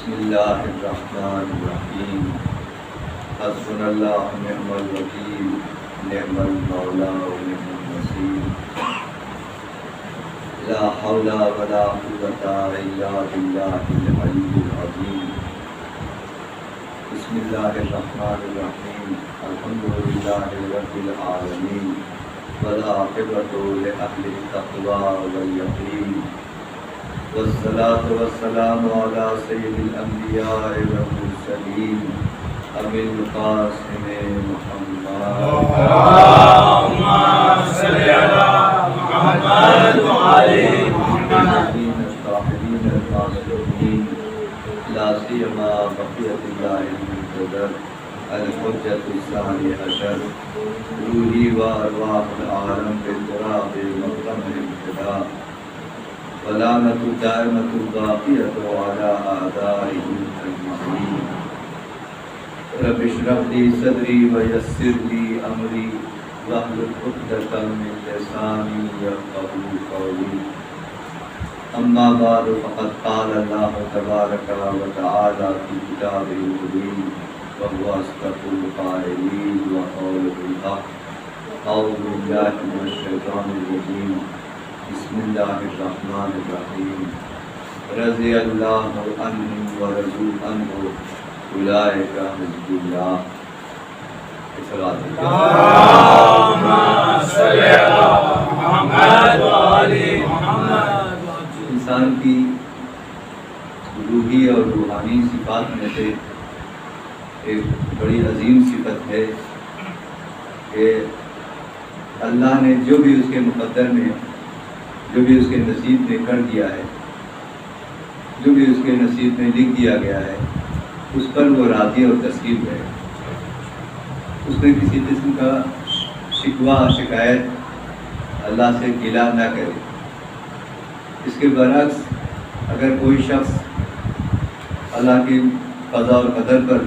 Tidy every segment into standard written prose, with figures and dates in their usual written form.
بسم اللہ الرحمن الرحیم حسبنا اللہ نعم الوکیل نعم المولا ونعم النصیر لا حول ولا قوة الا باللہ العلی العظیم بسم اللہ الرحمن الرحیم الحمد للہ رب العالمین والعاقبۃ لأہل التقوی والیقین والصلاة والسلام على سید الانبیاء والمرسلین ابی القاسم محمد اللهم صل على محمد وعلى محمد الطاہرین المعصومین لا سیما بقیۃ اللہ المنتظر الحجۃ الثانی عشر روحی و ارواح العالم بالتراب مقدم الابتداء ولعنۃ الدائمۃ الباقیۃ علی اعدائهم اجمعین رب اشرح لی صدری ویسر لی امری واحلل عقدۃ من لسانی یفقهوا قولی اما بعد فقد قال اللہ تبارک و تعالی فی کتابہ المبین وهو اصدق القائلین وقول الحق اعوذ باللہ من الشیطان الرجیم بسم اللہ الرحمن الرحیم رضی اللہ عنہم ورضوا عنہ اولئک حزب اللہ. اللهم صل على محمد وعلى محمد. انسان کی روحی اور روحانی صفات میں سے ایک بڑی عظیم صفت ہے کہ اللہ نے جو بھی اس کے مقدر میں، جو بھی اس کے نصیب میں کر دیا ہے، جو بھی اس کے نصیب میں لکھ دیا گیا ہے، اس پر وہ راضی اور تسلیم ہے. اس میں کسی قسم کا شکوہ شکایت اللہ سے گلا نہ کرے. اس کے برعکس اگر کوئی شخص اللہ کی قضاء اور قدر پر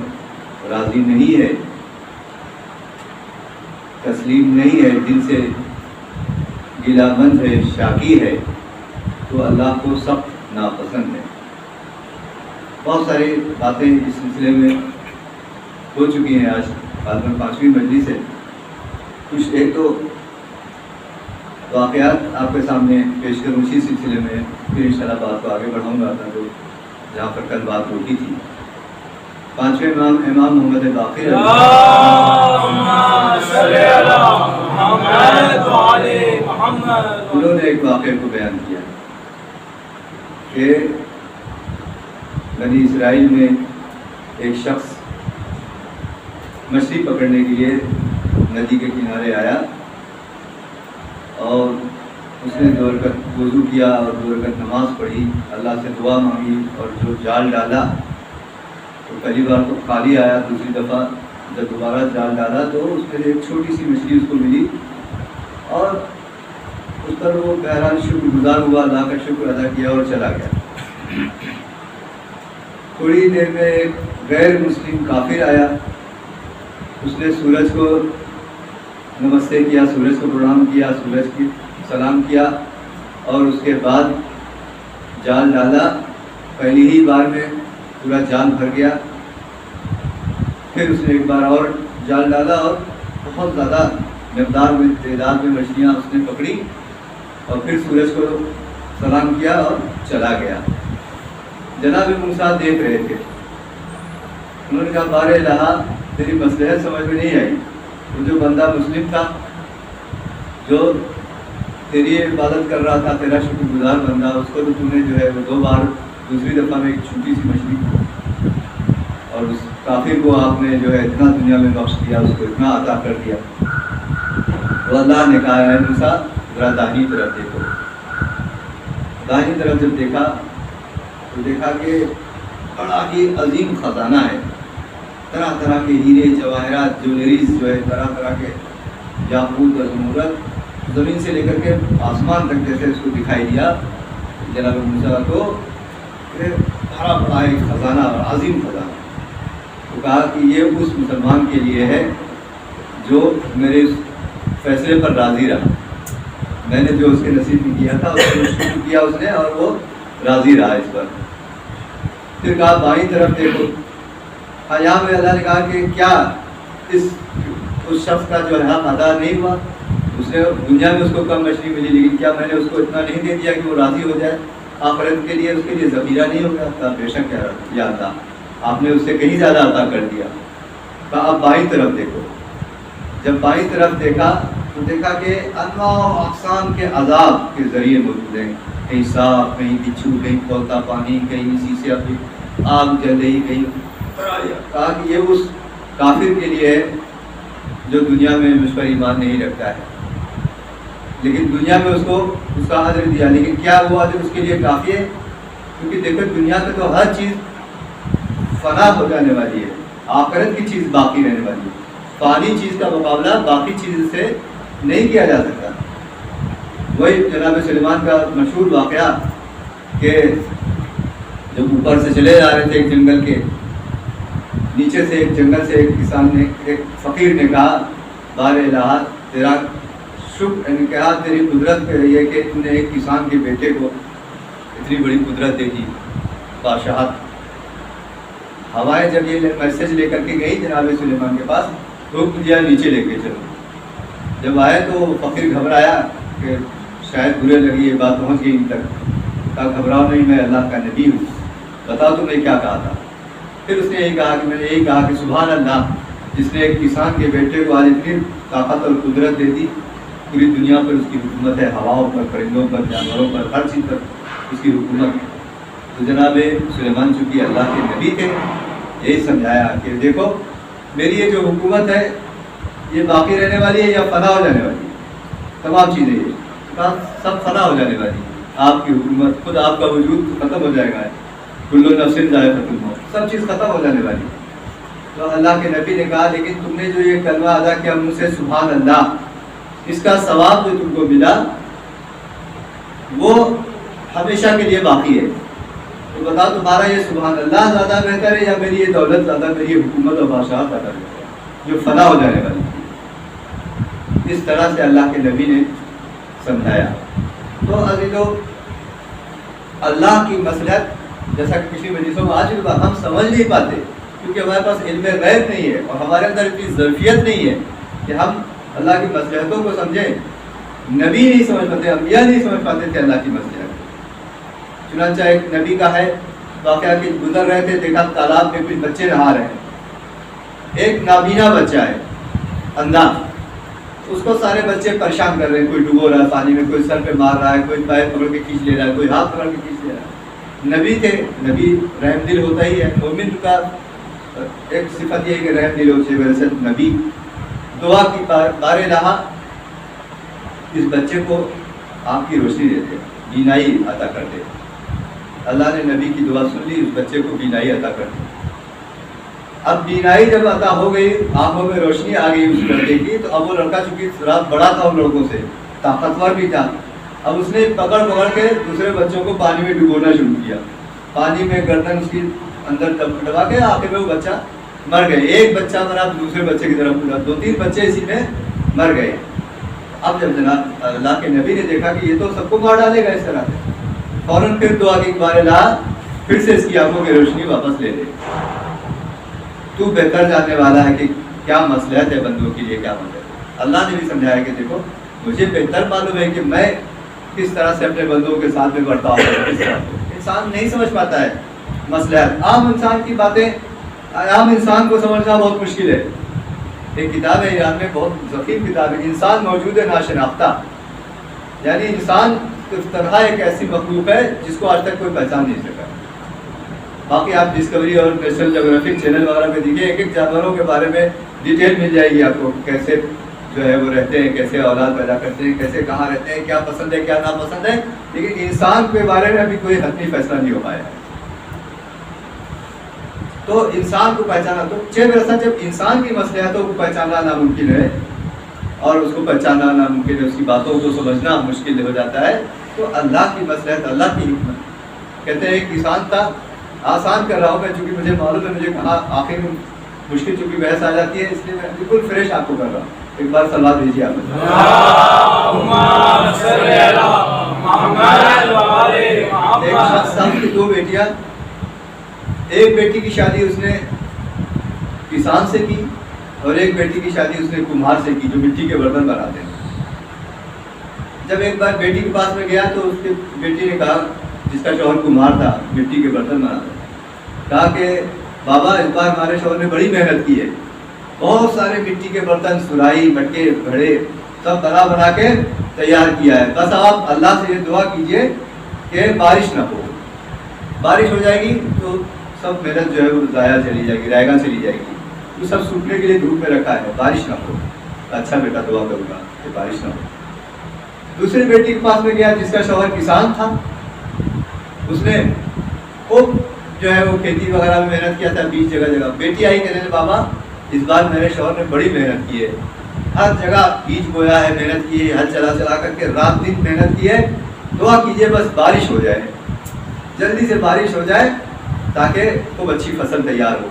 راضی نہیں ہے، تسلیم نہیں ہے، دل سے گلہ مند ہے، شاکی ہے، تو اللہ کو سخت ناپسند ہے. بہت ساری باتیں اس سلسلے میں ہو چکی ہیں. آج غالباً 5ویں مجلس ہے. کچھ ایک تو واقعات آپ کے سامنے پیش کروں اسی سلسلے میں، پھر انشاءاللہ بات کو آگے بڑھاؤں گا تو جہاں پر کل بات روکی تھی. 5ویں امام محمد باقر انہوں نے ایک واقعے کو بیان کیا کہ بنی اسرائیل میں ایک شخص مچھلی پکڑنے کے لیے ندی کے کنارے آیا اور اس نے 2 رکعت وضو کیا اور 2 رکعت نماز پڑھی، اللہ سے دعا مانگی اور جو جال ڈالا تو پہلی بار تو خالی آیا، دوسری دفعہ جب دوبارہ جال ڈالا تو اس میں ایک چھوٹی سی مچھلی اس کو ملی اور اس پر وہ بہرحال شکر گزار ہوا، اللہ کا شکر ادا کیا اور چلا گیا. تھوڑی دیر میں ایک غیر مسلم کافر آیا، اس نے سورج کو نمستے کیا، سورج کو پرنام کیا، سورج کی سلام کیا اور اس کے بعد جال ڈالا. پہلی ہی بار میں پورا جال بھر گیا. پھر اس نے ایک بار اور جال ڈالا اور بہت زیادہ مقدار میں، تعداد میں مچھلیاں اس نے پکڑی اور پھر سورج کو سلام کیا اور چلا گیا. جناب موسیٰ دیکھ رہے تھے. انہوں نے کہا بار الہا تیری مصلحت سمجھ میں نہیں آئی. وہ جو بندہ مسلم تھا، جو تیری عبادت کر رہا تھا، تیرا شکر گزار بندہ، اس کو تو تم نے جو ہے وہ 2 بار، دوسری دفعہ میں ایک چھوٹی سی مچھلی، اور اس کافر کو آپ نے جو ہے اتنا دنیا میں بخش دیا، اس کو اتنا عطا کر دیا. تو اللہ نے کہا ہے موسیٰ ذرا داہنی طرف دیکھو. داہنی طرف جب دیکھا تو دیکھا کہ بڑا ہی عظیم خزانہ ہے. طرح طرح کے ہیرے جواہرات، جویلریز جو ہے، طرح طرح کے یاقوت اور زمرد، زمین سے لے کر کے آسمان تک جیسے اس کو دکھائی دیا جناب موسیٰ کو. بڑا بڑا ایک خزانہ اور عظیم خزانہ. تو کہا کہ یہ اس مسلمان کے لیے ہے جو میرے اس فیصلے پر راضی رہا. میں نے جو اس کے نصیب میں کیا تھا اس کو شکر کیا اس نے اور وہ راضی رہا اس پر. پھر کہا بائیں طرف دیکھو. یہاں پہ اللہ نے کہا کہ کیا اس شخص کا جو ہے حق ادا نہیں ہوا؟ اس نے دنیا میں اس کو کم مچھلی ملی لیکن کیا میں نے اس کو اتنا نہیں دے دیا کہ وہ راضی ہو جائے؟ آخرت کے لیے اس کے لیے ذخیرہ نہیں ہوگا؟ کہا بے شک یا اللہ آپ نے اس سے کہیں زیادہ عطا کر دیا. کہا اب بائیں طرف دیکھو. جب بائیں طرف دیکھا تو دیکھا کہ انواع و اقسام کے عذاب کے ذریعے موجود ہیں. کہیں سانپ، کہیں بچھو، کہیں کھولتا پانی، کہیں اسی سے اپنی آگ جل رہی، کہیں. کہا کہ یہ اس کافر کے لیے ہے جو دنیا میں مجھ پر ایمان نہیں رکھتا ہے، لیکن دنیا میں اس کو اس کا اجر دیا. لیکن کیا وہ اجر اس کے لیے کافی ہے؟ کیونکہ دیکھو دنیا میں تو ہر چیز فنا ہو جانے والی ہے، آخرت کی چیز باقی رہنے والی ہے. فانی چیز کا مقابلہ باقی چیز سے نہیں کیا جا سکتا. وہی جناب سلیمان کا مشہور واقعہ کہ جب اوپر سے چلے جا رہے تھے ایک جنگل کے نیچے سے، ایک جنگل سے ایک کسان نے، ایک فقیر نے کہا بار الہ تیرا شکر، یعنی کہا تیری قدرت پہ یہ کہ تم نے ایک کسان کے بیٹے کو اتنی بڑی قدرت دے دی، بادشاہت. ہوائیں جب یہ میسج لے کر کے گئی جناب سلیمان کے پاس تو حکم دیا نیچے لے کے چلو. جب آئے تو فقیر گھبرایا کہ شاید برے لگی یہ بات پہنچ گئی ان تک. کہا گھبراؤ نہیں، میں اللہ کا نبی ہوں، بتاؤ تم نے کیا کہا تھا. پھر اس نے یہی کہا کہ میں نے یہی کہا کہ سبحان اللہ جس نے ایک کسان کے بیٹے کو آج اتنی طاقت اور قدرت دے دی، پوری دنیا پر اس کی حکومت ہے، ہواؤں پر، پرندوں پر، جانوروں پر، ہر چیز پر اس کی حکومت ہے. تو جناب سلیمان چونکہ اللہ کے نبی تھے، یہی سمجھایا کہ دیکھو میری یہ جو حکومت ہے یہ باقی رہنے والی ہے یا فنا ہو جانے والی ہے؟ تمام چیزیں یہ سب فنا ہو جانے والی ہے. آپ کی حکومت، خود آپ کا وجود ختم ہو جائے گا. کل نفس ذائقۃ الموت، سب چیز ختم ہو جانے والی ہے. تو اللہ کے نبی نے کہا لیکن تم نے جو یہ کلمہ ادا کیا منہ سے سبحان اللہ، اس کا ثواب جو تم کو ملا وہ ہمیشہ کے لیے باقی ہے. تو بتاؤ تمہارا یہ سبحان اللہ زیادہ بہتر ہے یا میری یہ دولت زیادہ، میری یہ حکومت اور بادشاہت زیادہ بہتر ہے جو فنا ہو جانے والی ہے؟ اس طرح سے اللہ کے نبی نے سمجھایا. تو عزیزو اللہ کی مصلحت جیسا کہ پچھلی مجلسوں میں آج بھی ہم سمجھ نہیں پاتے کیونکہ ہمارے پاس علم غیب نہیں ہے اور ہمارے اندر اتنی ظرفیت نہیں ہے کہ ہم اللہ کی مصلحتوں کو سمجھیں. نبی نہیں سمجھ پاتے، انبیاء نہیں سمجھ پاتے تھے اللہ کی مصلحت. چنانچہ ایک نبی کا ہے واقعہ کہ گزر رہے تھے، دیکھا تالاب میں کچھ بچے نہا رہے ہیں. ایک نابینا بچہ ہے، اندھا. اس کو سارے بچے پریشان کر رہے ہیں، کوئی ڈبو رہا ہے پانی میں، کوئی سر پہ مار رہا ہے، کوئی پیر پکڑ کے کھینچ لے رہا ہے، کوئی ہاتھ پکڑ کے کھینچ لے رہا ہے. نبی تھے، نبی رحم دل ہوتا ہی ہے، مومن کا ایک صفت یہ ہے کہ رحم دل ہوتی ہے. ویسے نبی دعا کی بار الہ اس بچے کو آپ کی روشنی دیتے، بینائی عطا کرتے. اللہ نے نبی کی دعا سن لی، اس بچے کو بینائی عطا کر دی. اب بینائی جب عطا ہو گئی، آنکھوں میں روشنی آ گئی اس لڑکے کی، تو اب وہ لڑکا چونکہ رات بڑا تھا ان لڑکوں سے، طاقتور بھی تھا، اب اس نے پکڑ کے دوسرے بچوں کو پانی میں ڈبونا شروع کیا. پانی میں گردن اس کی اندر دبا کے آخر میں وہ بچہ مر گئے. ایک بچہ مرا تو دوسرے بچے کی طرف پورا 2-3 بچے اسی میں مر گئے. اب جب جناب اللہ کے نبی نے دیکھا کہ یہ تو سب کو مار ڈالے گا اس طرح سے، فوراً پھر دعا کی بار الہ پھر سے اس کی آنکھوں کی روشنی واپس لے لے. تو بہتر جاننے والا ہے کہ کیا مصلحت ہے بندوں کے لیے، کیا مصلحت ہے. اللہ نے بھی سمجھایا کہ دیکھو مجھے بہتر معلوم ہے کہ میں کس طرح سے اپنے بندوں کے ساتھ میں برتاؤ کروں. انسان نہیں سمجھ پاتا ہے مصلحت. عام انسان کی باتیں عام انسان کو سمجھنا بہت مشکل ہے. ایک کتاب ہے ایران میں، بہت ذخیر کتاب ہے، انسان موجود ہے ناشناختہ. یعنی انسان طرح ایک ایسی مخلوق ہے جس کو آج تک کوئی پہچان نہیں سکا. باقی آپ ڈسکوری اور نیشنل جیوگرافک چینل وغیرہ میں دیکھیے، ایک ایک جانوروں کے بارے میں ڈیٹیل مل جائے گی آپ کو، کیسے جو ہے وہ رہتے ہیں، کیسے اولاد پیدا کرتے ہیں، کیسے کہاں رہتے ہیں، کیا پسند ہے کیا ناپسند ہے. لیکن انسان کے بارے میں ابھی کوئی حتمی فیصلہ نہیں ہو پایا. تو انسان کو پہچانا، تو جب انسان کی مصلحتوں کو پہچاننا ناممکن ہے اور اس کو پہچاننا ناممکن ہے، اس کی باتوں کو سمجھنا مشکل ہو جاتا ہے، تو اللہ کی مصلحت، اللہ کی حکمت. کہتے ہیں ایک کسان تھا، آسان کر رہا ہوں میں چونکہ مجھے معلوم ہے، مجھے کہاں آخر میں مشکل چونکہ بحث آ جاتی ہے، اس لیے میں بالکل فریش آپ کو کر رہا ہوں. ایک بار صلوات بھیجیے آپ. ایک شخص تھا، اس کی 2 بیٹیاں ایک بیٹی کی شادی اس نے کسان سے کی اور ایک بیٹی کی شادی اس نے کمہار سے کی جو مٹی کے برتن بناتے ہیں۔ جب ایک بار بیٹی کے پاس میں گیا تو اس کی بیٹی نے کہا، جس کا شوہر کمہار تھا، مٹی کے برتن بناتا تھا، کہا کہ بابا اس بار ہمارے شوہر نے بڑی محنت کی ہے، بہت سارے مٹی کے برتن، سرائی، مٹکے، گھڑے سب بنا کے تیار کیا ہے، بس آپ اللہ سے یہ دعا کیجئے کہ بارش نہ ہو، بارش ہو جائے گی تو سب محنت جو ہے وہ ضائع چلی جائے گی، رائگاں چلی جائے گی، وہ سب سوکھنے کے لیے دھوپ میں رکھا ہے، بارش نہ ہو۔ اچھا بیٹا دعا کروں گا کہ بارش نہ ہو۔ دوسری بیٹی کے پاس میں گیا جس کا شوہر کسان تھا، اس نے خوب جو ہے وہ کھیتی وغیرہ میں محنت کیا تھا، بیج جگہ جگہ۔ بیٹی آئی کہنے لگی بابا اس بار میرے شوہر نے بڑی محنت کی ہے، ہر جگہ بیج بویا ہے، محنت کی ہے، ہل چلا کر کے رات دن محنت کی ہے، دعا کیجئے بس بارش ہو جائے، جلدی سے بارش ہو جائے تاکہ خوب اچھی فصل تیار ہو۔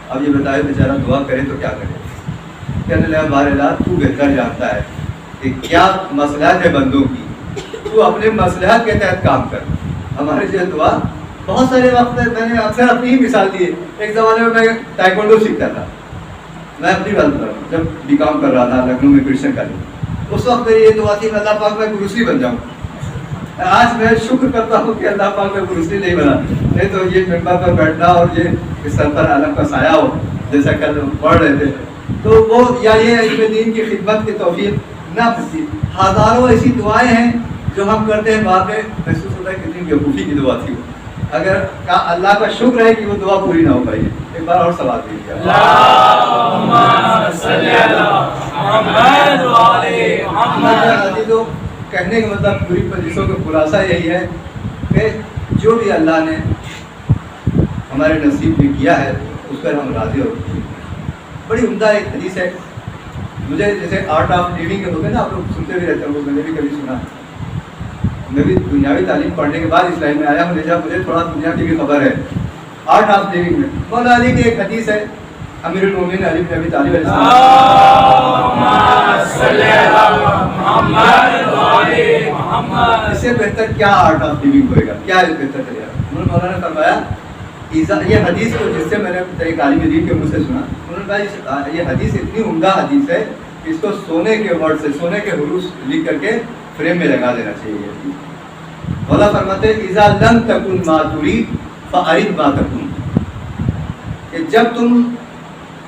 اب یہ بتائے بیچارہ دعا کرے تو کیا کرے؟ کہنے لگا بہرحال تو بہتر جانتا ہے کہ کیا مصلحت ہے بندوں کی، تو اپنے مصلحت کے تحت کام کر۔ ہمارے جو دعا بہت سارے وقت میں نے اکثر اپنی ہی مثال دی ہے۔ ایک زمانے میں تائیکوانڈو سیکھتا تھا، میں اپنی بات کر رہا ہوں، جب بی کام کر رہا تھا لکھنؤ میں کرشن کالج، اس وقت میری یہ دعا تھی کہ اللہ پاک میں بروسلی بن جاؤں۔ آج میں شکر کرتا ہوں کہ اللہ پاک میں بروسلی نہیں بنا، نہیں تو یہ ممبر پر بیٹھنا اور یہ اس سر پر عالم کا سایہ ہو جیسا کل پڑھ رہے تھے، تو وہ یا یہ علم دین کی خدمت کی توفیق نہ پھنسی۔ ہزاروں ایسی دعائیں ہیں جو ہم کرتے ہیں، بعد میں محسوس ہوتا ہے کتنی بیوقوفی کی دعا تھی وہ، اگر اللہ کا شکر ہے کہ وہ دعا پوری نہ ہو پائی۔ ایک بار اور سوال دیجیے۔ اللہم صلی علی محمد و علی محمد۔ کہنے کا مطلب پوری مجلسوں کا خلاصہ یہی ہے کہ جو بھی اللہ نے ہمارے نصیب میں کیا ہے اس پر ہم راضی اور خوشی۔ بڑی عمدہ ایک حدیث ہے، مجھے جیسے آرٹ آف لیونگ کے ہوتے ہیں نا، آپ لوگ سنتے بھی رہتے ہیں، وہ میں نے بھی کبھی سنا۔ میں بھی دنیاوی تعلیم پڑھنے کے بعد اس لائن میں آیا ہوں، مجھے تھوڑا دنیا کی بھی خبر ہے۔ آرٹ آف لیونگ میں مولا علی کی ایک حدیث ہے، امیر المومنین علی بن ابی طالب علیہ السلام، اس سے بہتر کیا آرٹ آف لیونگ ہوئے گا، کیا بہتر چلے گا؟ انہوں نے مولانا فرمایا یہ حدیث کو، جس سے میں نے ایک عالم دین کے منہ سے سنا، انہوں نے کہا یہ حدیث اتنی عمدہ حدیث ہے کہ اس کو سونے کے ورڈ سے، سونے کے حروف لکھ کر کے فریم میں لگا دینا چاہیے۔ مولا فرماتے ہیں اذا لم تکن ما ترید فارد ما تکن، کہ جب تم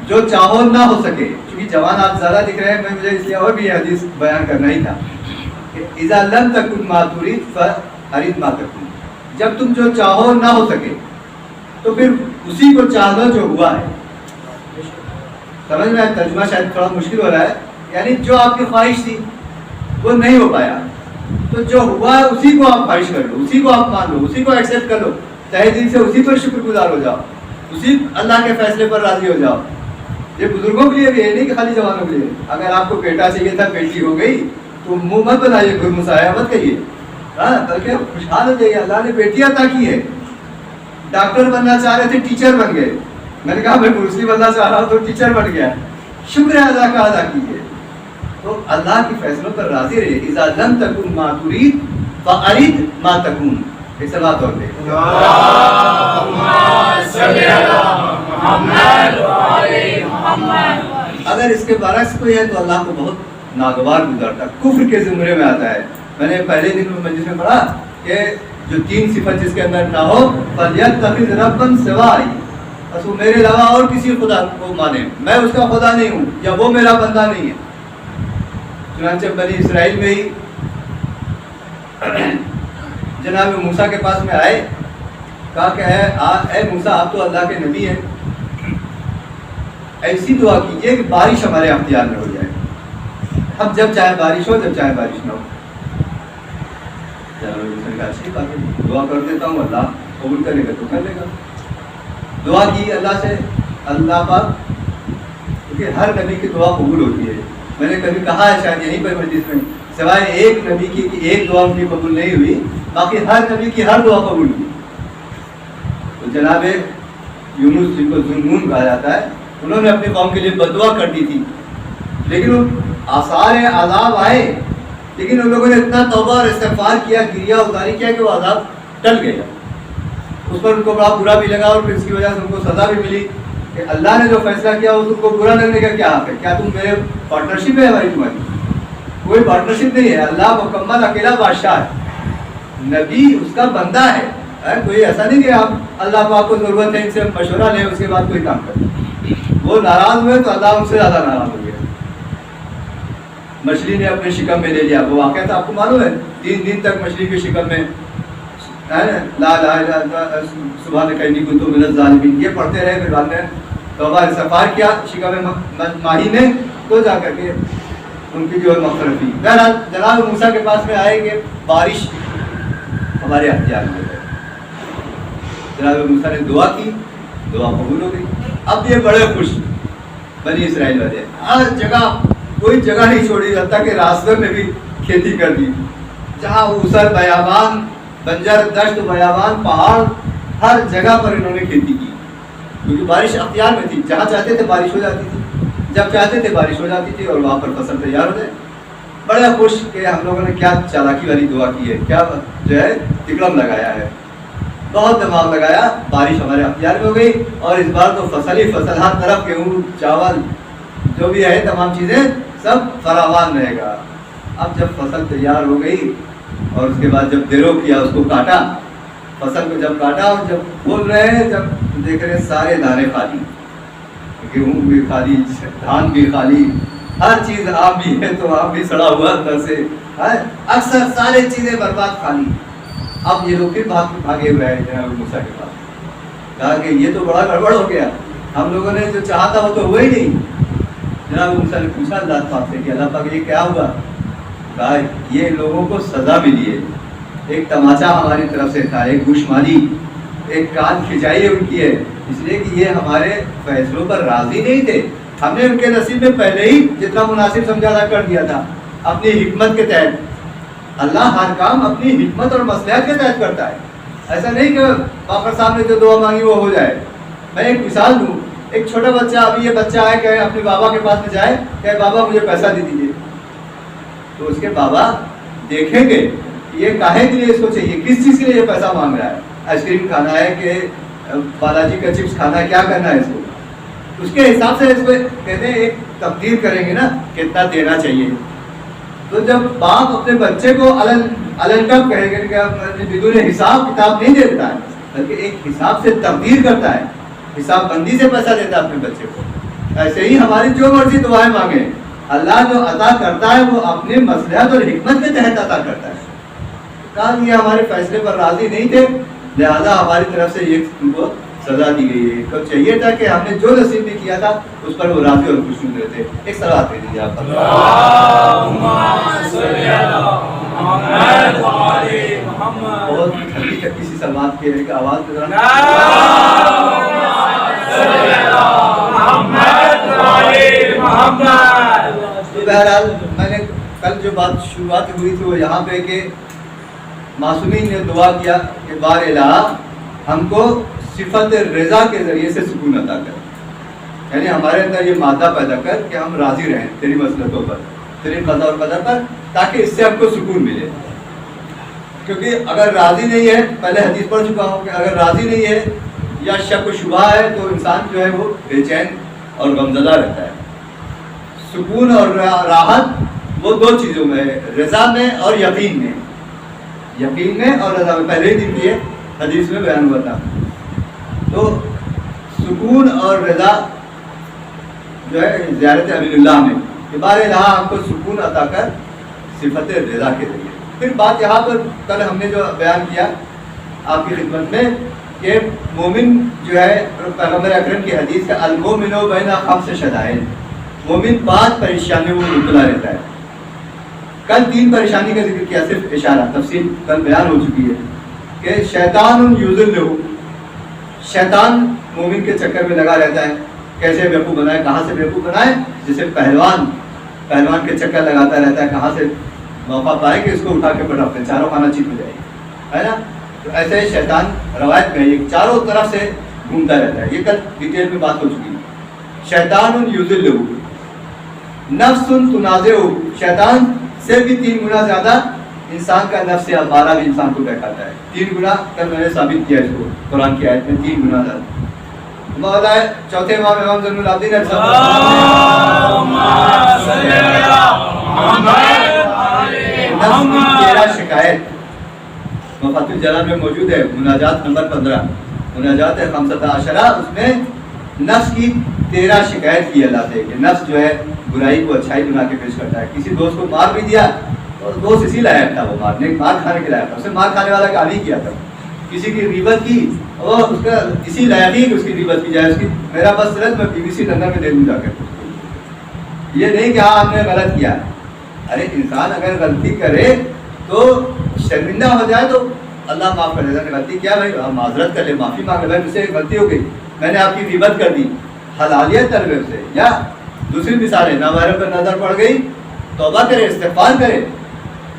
جو چاہو نہ ہو سکے، کیونکہ جوان آپ زیادہ دکھ رہے ہیں، میں مجھے اس لیے اور بھی یہ حدیث بیان کرنا ہی تھا کہ اذا لم تکن ما ترید فارد ما تکن، جب تم جو چاہو نہ ہو سکے تو پھر اسی کو چاہ لو جو ہوا ہے۔ سمجھ میں ترجمہ شاید تھوڑا مشکل ہو رہا ہے، یعنی جو آپ کی خواہش تھی وہ نہیں ہو پایا، تو جو ہوا ہے اسی کو آپ خواہش کر لو، اسی کو آپ مان لو، اسی کو ایکسیپٹ کر لو، تہہ دل سے اسی پر شکر گزار ہو جاؤ، اسی اللہ کے فیصلے پر راضی ہو جاؤ۔ یہ بزرگوں کے لیے بھی ہے، نہیں کہ خالی جوانوں کے لیے۔ اگر آپ کو بیٹا چاہیے تھا، بیٹی ہو گئی تو منہ مت بنائیے، گرمسایا مت کریے، ہاں، بلکہ خوشحال ہو جائیے، اللہ نے بیٹی عطا کی ہے۔ ڈاکٹر بننا چاہ رہے تھے، ٹیچر بن گئے، میں نے کہا میں کرسی بننا چاہ رہا ہوں تو ٹیچر بن گیا، شکر ہے اللہ کا ادا کیجیے۔ تو اللہ کے فیصلوں پر راضی رہیے۔ اذا لم تکن ما ترید فارد ما تکون۔ ایک سوال اور دے اگر اس کے برعکس کوئی ہے تو اللہ کو بہت ناگوار گزارتا، کفر کے زمرے میں آتا ہے۔ میں نے پہلے دن میں مجلس میں پڑھا کہ جو تین صفت جس کے اندر نہ ہو، فَلْيَتَّخِذْ رَبًّا سِوَائِي، بس وہ میرے علاوہ اور کسی خدا کو مانے، میں اس کا خدا نہیں ہوں یا وہ میرا بندہ نہیں ہے۔ چنانچہ بنی اسرائیل میں ہی جناب موسیٰ کے پاس میں آئے، کہا کہ اے موسیٰ آپ تو اللہ کے نبی ہیں، ایسی دعا کیجئے کہ بارش ہمارے اختیار میں ہو جائے، ہم جب چاہے بارش ہو، جب چاہے بارش نہ ہو۔ اچھی بات ہے، دعا کر دیتا ہوں، اللہ قبول کرے گا تو کر لے گا۔ دعا کی اللہ سے، اللہ پاک، کیونکہ ہر نبی کی دعا قبول ہوتی ہے۔ میں نے کبھی کہا ہے شاید یہیں پر مجلس میں، سوائے ایک نبی کی کہ ایک دعا ان کی قبول نہیں ہوئی، باقی ہر نبی کی ہر دعا قبول ہوئی۔ تو جناب یونس جن کو ذوالنون کہا جاتا ہے، انہوں نے اپنی قوم کے لیے بد دعا کر دی تھی، لیکن آثار عذاب آئے، لیکن ان لوگوں نے اتنا توبہ اور استغفار کیا، گریہ ازاری کیا کہ وہ عذاب ٹل گیا۔ اس پر ان کو بڑا برا بھی لگا اور پھر اس کی وجہ سے ان کو سزا بھی ملی کہ اللہ نے جو فیصلہ کیا وہ تم کو برا لگنے کا کیا حق ہے؟ کیا تم میرے پارٹنرشپ ہے ہماری تمہاری؟ کوئی پارٹنرشپ نہیں ہے. اللہ مکمل اکیلا بادشاہ ہے، نبی اس کا بندہ ہے. کوئی ایسا نہیں کہ آپ اللہ پاک کو ضرورت ہے ان سے مشورہ لیں اس کے بعد کوئی کام کریں. وہ ناراض ہوئے تو اللہ ان سے زیادہ ناراض ہو گیا. مچھلی نے اپنے شکم میں لے لیا. وہ واقعہ تھا آپ کو معلوم ہے، 3 دن تک مچھلی کے شکم میں لا الہ الا انت سبحانک انی کنت من الظالمین یہ پڑھتے رہے. پھر بعد میں توبہ استغفار کیا شکم ماہی نے، تو جا کر کے ان کی جو ہے مغفرت ہوئی. بہرحال جناب موسیٰ کے پاس میں آئے کہ بارش ہمارے اختیار میں ہے. جناب موسیٰ نے دعا کی، دعا قبول ہو گئی. اب یہ بڑے خوش بنی اسرائیل والے، ہر جگہ کوئی جگہ نہیں چھوڑی حتیٰ کہ راستوں میں بھی کھیتی کر دی. جہاں اوسر بیابان، بنجر دشت بیابان، پہاڑ، ہر جگہ پر انہوں نے کھیتی کی کیونکہ بارش اختیار میں تھی. جہاں چاہتے تھے بارش ہو جاتی تھی، جب چاہتے تھے بارش ہو جاتی تھی اور وہاں پر فصل تیار ہو جائے. بڑے خوش کہ ہم لوگوں نے کیا چالاکی والی دعا کی ہے، کیا جو ہے تکڑم لگایا ہے، بہت دماغ لگایا. بارش ہمارے اختیار میں ہو گئی اور اس بار تو فصل ہی فصل، ہر طرف گیہوں چاول جو بھی ہے تمام چیزیں سب فراوان رہے گا. اب جب فصل تیار ہو گئی اور اس کے بعد جب دیرو کیا، اس کو کاٹا، فصل کو جب کاٹا اور جب کھول رہے ہیں، جب دیکھ رہے سارے دانے خالی، گیہوں بھی خالی، دھان بھی خالی، ہر چیز. آم بھی ہے تو آم بھی سڑا ہوا اندر سے، اکثر سارے چیزیں برباد خالی. اب یہ لوگ پھر بھاگے ہوئے ہیں جناب موسیٰ کے پاس. کہا کہ یہ تو بڑا گڑبڑ ہو گیا، ہم لوگوں نے جو چاہا تھا وہ تو ہوا ہی نہیں. جناب موسیٰ نے پوچھا اللہ پاک سے کہ اللہ پاک یہ کیا ہوا؟ کہا یہ لوگوں کو سزا ملی ہے. ایک تماچا ہماری طرف سے تھا، ایک گوشمالی، ایک کان کھچائی ان کی ہے، اس لیے کہ یہ ہمارے فیصلوں پر راضی نہیں تھے. ہم نے ان کے نصیب میں پہلے ہی جتنا مناسب سمجھا تھا کر دیا تھا اپنی حکمت کے تحت. اللہ ہر کام اپنی حکمت اور مصلحت کے تحت کرتا ہے. ایسا نہیں کہ باقر صاحب نے جو دعا مانگی وہ ہو جائے. میں ایک مثال دوں، ایک چھوٹا بچہ، ابھی یہ بچہ ہے کہ اپنے بابا کے پاس میں جائے کہ بابا مجھے پیسہ دے دیجیے، تو اس کے بابا دیکھیں گے یہ کاہے کے لیے اس کو چاہیے، کس چیز کے لیے یہ پیسہ مانگ رہا ہے. آئس کریم کھانا ہے کہ بالاجی کا چپس کھانا ہے، کیا کرنا ہے اس کو. اس کے حساب سے اس کو کہتے ہیں ایک تقدیر کریں گے نا کتنا دینا چاہیے. تو جب باپ اپنے بچے کو الن کب کہے گا کہ بدون حساب کتاب نہیں دیتا ہے، بلکہ ایک حساب سے تقدیر کرتا ہے، حساب بندی سے پیسہ دیتا ہے اپنے بچے کو. ایسے ہی ہماری جو مرضی دعائیں مانگیں، اللہ جو عطا کرتا ہے وہ اپنے مصلحت اور حکمت کے تحت عطا کرتا ہے. کہا یہ ہمارے فیصلے پر راضی نہیں تھے، لہذا ہماری طرف سے یہ ان کو سزا دی گئی ہے. تو چاہیے تھا کہ ہم نے جو نصیب بھی کیا تھا اس پر وہ راضی اور خوش رہتے. ایک صلوات دے دیجیے آپ. بہت ہلکی چکی سی سلوات کی ایک آواز کے ذرا. تو بہرحال میں نے کل جو بات شروعات ہوئی تھی وہ یہاں پہ کہ معصومین نے دعا کیا کہ بار الہ ہم کو صفت رضا کے ذریعے سے سکون عطا کر، یعنی ہمارے اندر یہ مادہ پیدا کر کہ ہم راضی رہیں تیری مصلحتوں پر، تیری قضا اور قدر پر، تاکہ اس سے ہم کو سکون ملے. کیونکہ اگر راضی نہیں ہے، پہلے حدیث پڑھ چکا ہوں کہ اگر راضی نہیں ہے یا شک و شبہ ہے تو انسان جو ہے وہ بے چین اور غمزدہ رہتا ہے. سکون اور راحت وہ دو چیزوں میں ہے، رضا میں اور یقین میں. یقین میں اور رضا میں پہلے ہی دن کی حدیث میں بیان ہوا تھا. تو سکون اور رضا جو ہے زیارت امین اللہ میں کہ بار الہ ہم کو سکون عطا کر صفت رضا کے ذریعے. پھر بات یہاں پر کل ہم نے جو بیان کیا آپ کی خدمت میں کہ مومن جو ہے پیغمبر اکرم کی حدیث کا المومن بین خمس شدائد، مومن 5 پریشانیوں میں مبتلا رہتا ہے. کل 3 پریشانی کا ذکر کیا، صرف اشارہ، تفصیل کل بیان ہو چکی ہے کہ شیطان یضلہ، شیطان مومن کے چکر میں لگا رہتا ہے. کیسے بیوقوف بنائے، کہاں سے بیوقوف بنائے، جیسے پہلوان کے چکر لگاتا رہتا ہے، کہاں سے موقع پائے کہ اس کو اٹھا کے پٹا اپنے چاروں خانہ چیت ہو جائے گی، ہے نا. تو ایسے شیطان روایت میں یہ چاروں طرف سے گھومتا رہتا ہے. یہ کل ڈیٹیل میں بات ہو چکی ہے. شیطان یضلہ، نفس تنازع، شیطان سے بھی 3 گنا زیادہ انسان کا نفس امارہ بھی انسان کو بہکاتا ہے. 3 گنا کل میں نے ثابت کیا اس کو قرآن کی آیت میں 3 گنا ہے. مولا چوتھے امام زین العابدین تیرا شکایت مفاتیح الجنان میں موجود ہے. مناجات نمبر 15 مناجات 15 اس میں نفس کی 13 شکایت کی اللہ سے کہ نفس جو ہے برائی کو اچھائی بنا کے پیش کرتا ہے. کسی دوست کو مار بھی دیا اور دوست اسی لائق تھا, وہ مار کھانے کے لائق تھا, اسے مار کھانے والا کام ہی کیا تھا. کسی کی غیبت کی اور اس کا اسی لائق ہی اس کی غیبت کی جائے. اس کی میرا بس صرف میں BBC لندن میں دے دوں جا کر. یہ نہیں کہ ہاں ہم نے غلط کیا. ارے انسان اگر غلطی کرے تو شرمندہ ہو جائے تو اللہ معاف کر دیتا. غلطی کیا بھائی معذرت کر لے, معافی مانگ لے, بھائی مجھ سے غلطی ہو گئی, میں نے آپ کی غیبت کر دی, حلالیت طلب سے. یا دوسری مثال ہے, نامحرم پر نظر پڑ گئی, توبہ کرے, استغفار کرے,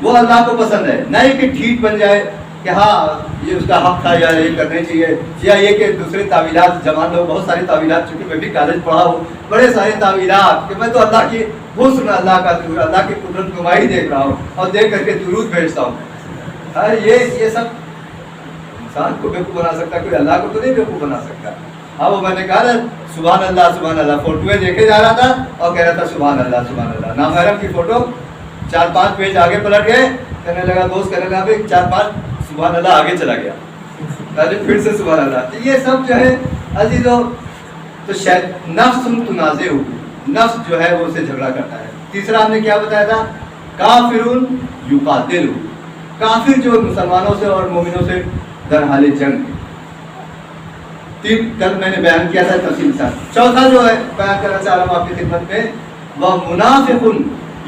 وہ اللہ کو پسند ہے. نہ یہ کہ ٹھیک بن جائے کہ ہاں یہ اس کا حق تھا یا یہ کرنا چاہیے, یا یہ کہ دوسرے تعویلات جوان لوگ بہت ساری تعویلات, چونکہ میں بھی کالج پڑھا ہوں, بڑے سارے تعویلات کہ میں تو اللہ کی حسن, اللہ کا اللہ کی قدرت نمائی دیکھ رہا ہوں اور دیکھ کر کے درود بھیجتا ہوں. یہ سب انسان کو بیوقوف بنا سکتا, کوئی اللہ کو تو نہیں بیوقوف بنا سکتا. ہاں وہ میں نے کہا نا سبحان اللہ, فوٹویں دیکھے جا رہا تھا اور کہہ رہا تھا سبحان اللہ. نامحرم کی فوٹو 4-5 پیج آگے پلٹ گئے, کہنے لگا دوست کہنے لگا 4-5 سبحان اللہ آگے چلا گیا, پھر سے سبحان اللہ. یہ سب جو ہے عزیزو تو شاید نفس تنازع ہو, نفس جو ہے وہ اسے جھگڑا کرتا ہے. تیسرا ہم نے کیا بتایا تھا, کافرون یقاتل, کافر جو مسلمانوں سے اور مومنوں سے در حال جنگ. 3 کل میں نے بیان کیا تھا تفصیل سے. چوتھا جو ہے بیان کرنا چاہ رہا ہوں آپ کی خدمت میں, وہ منافق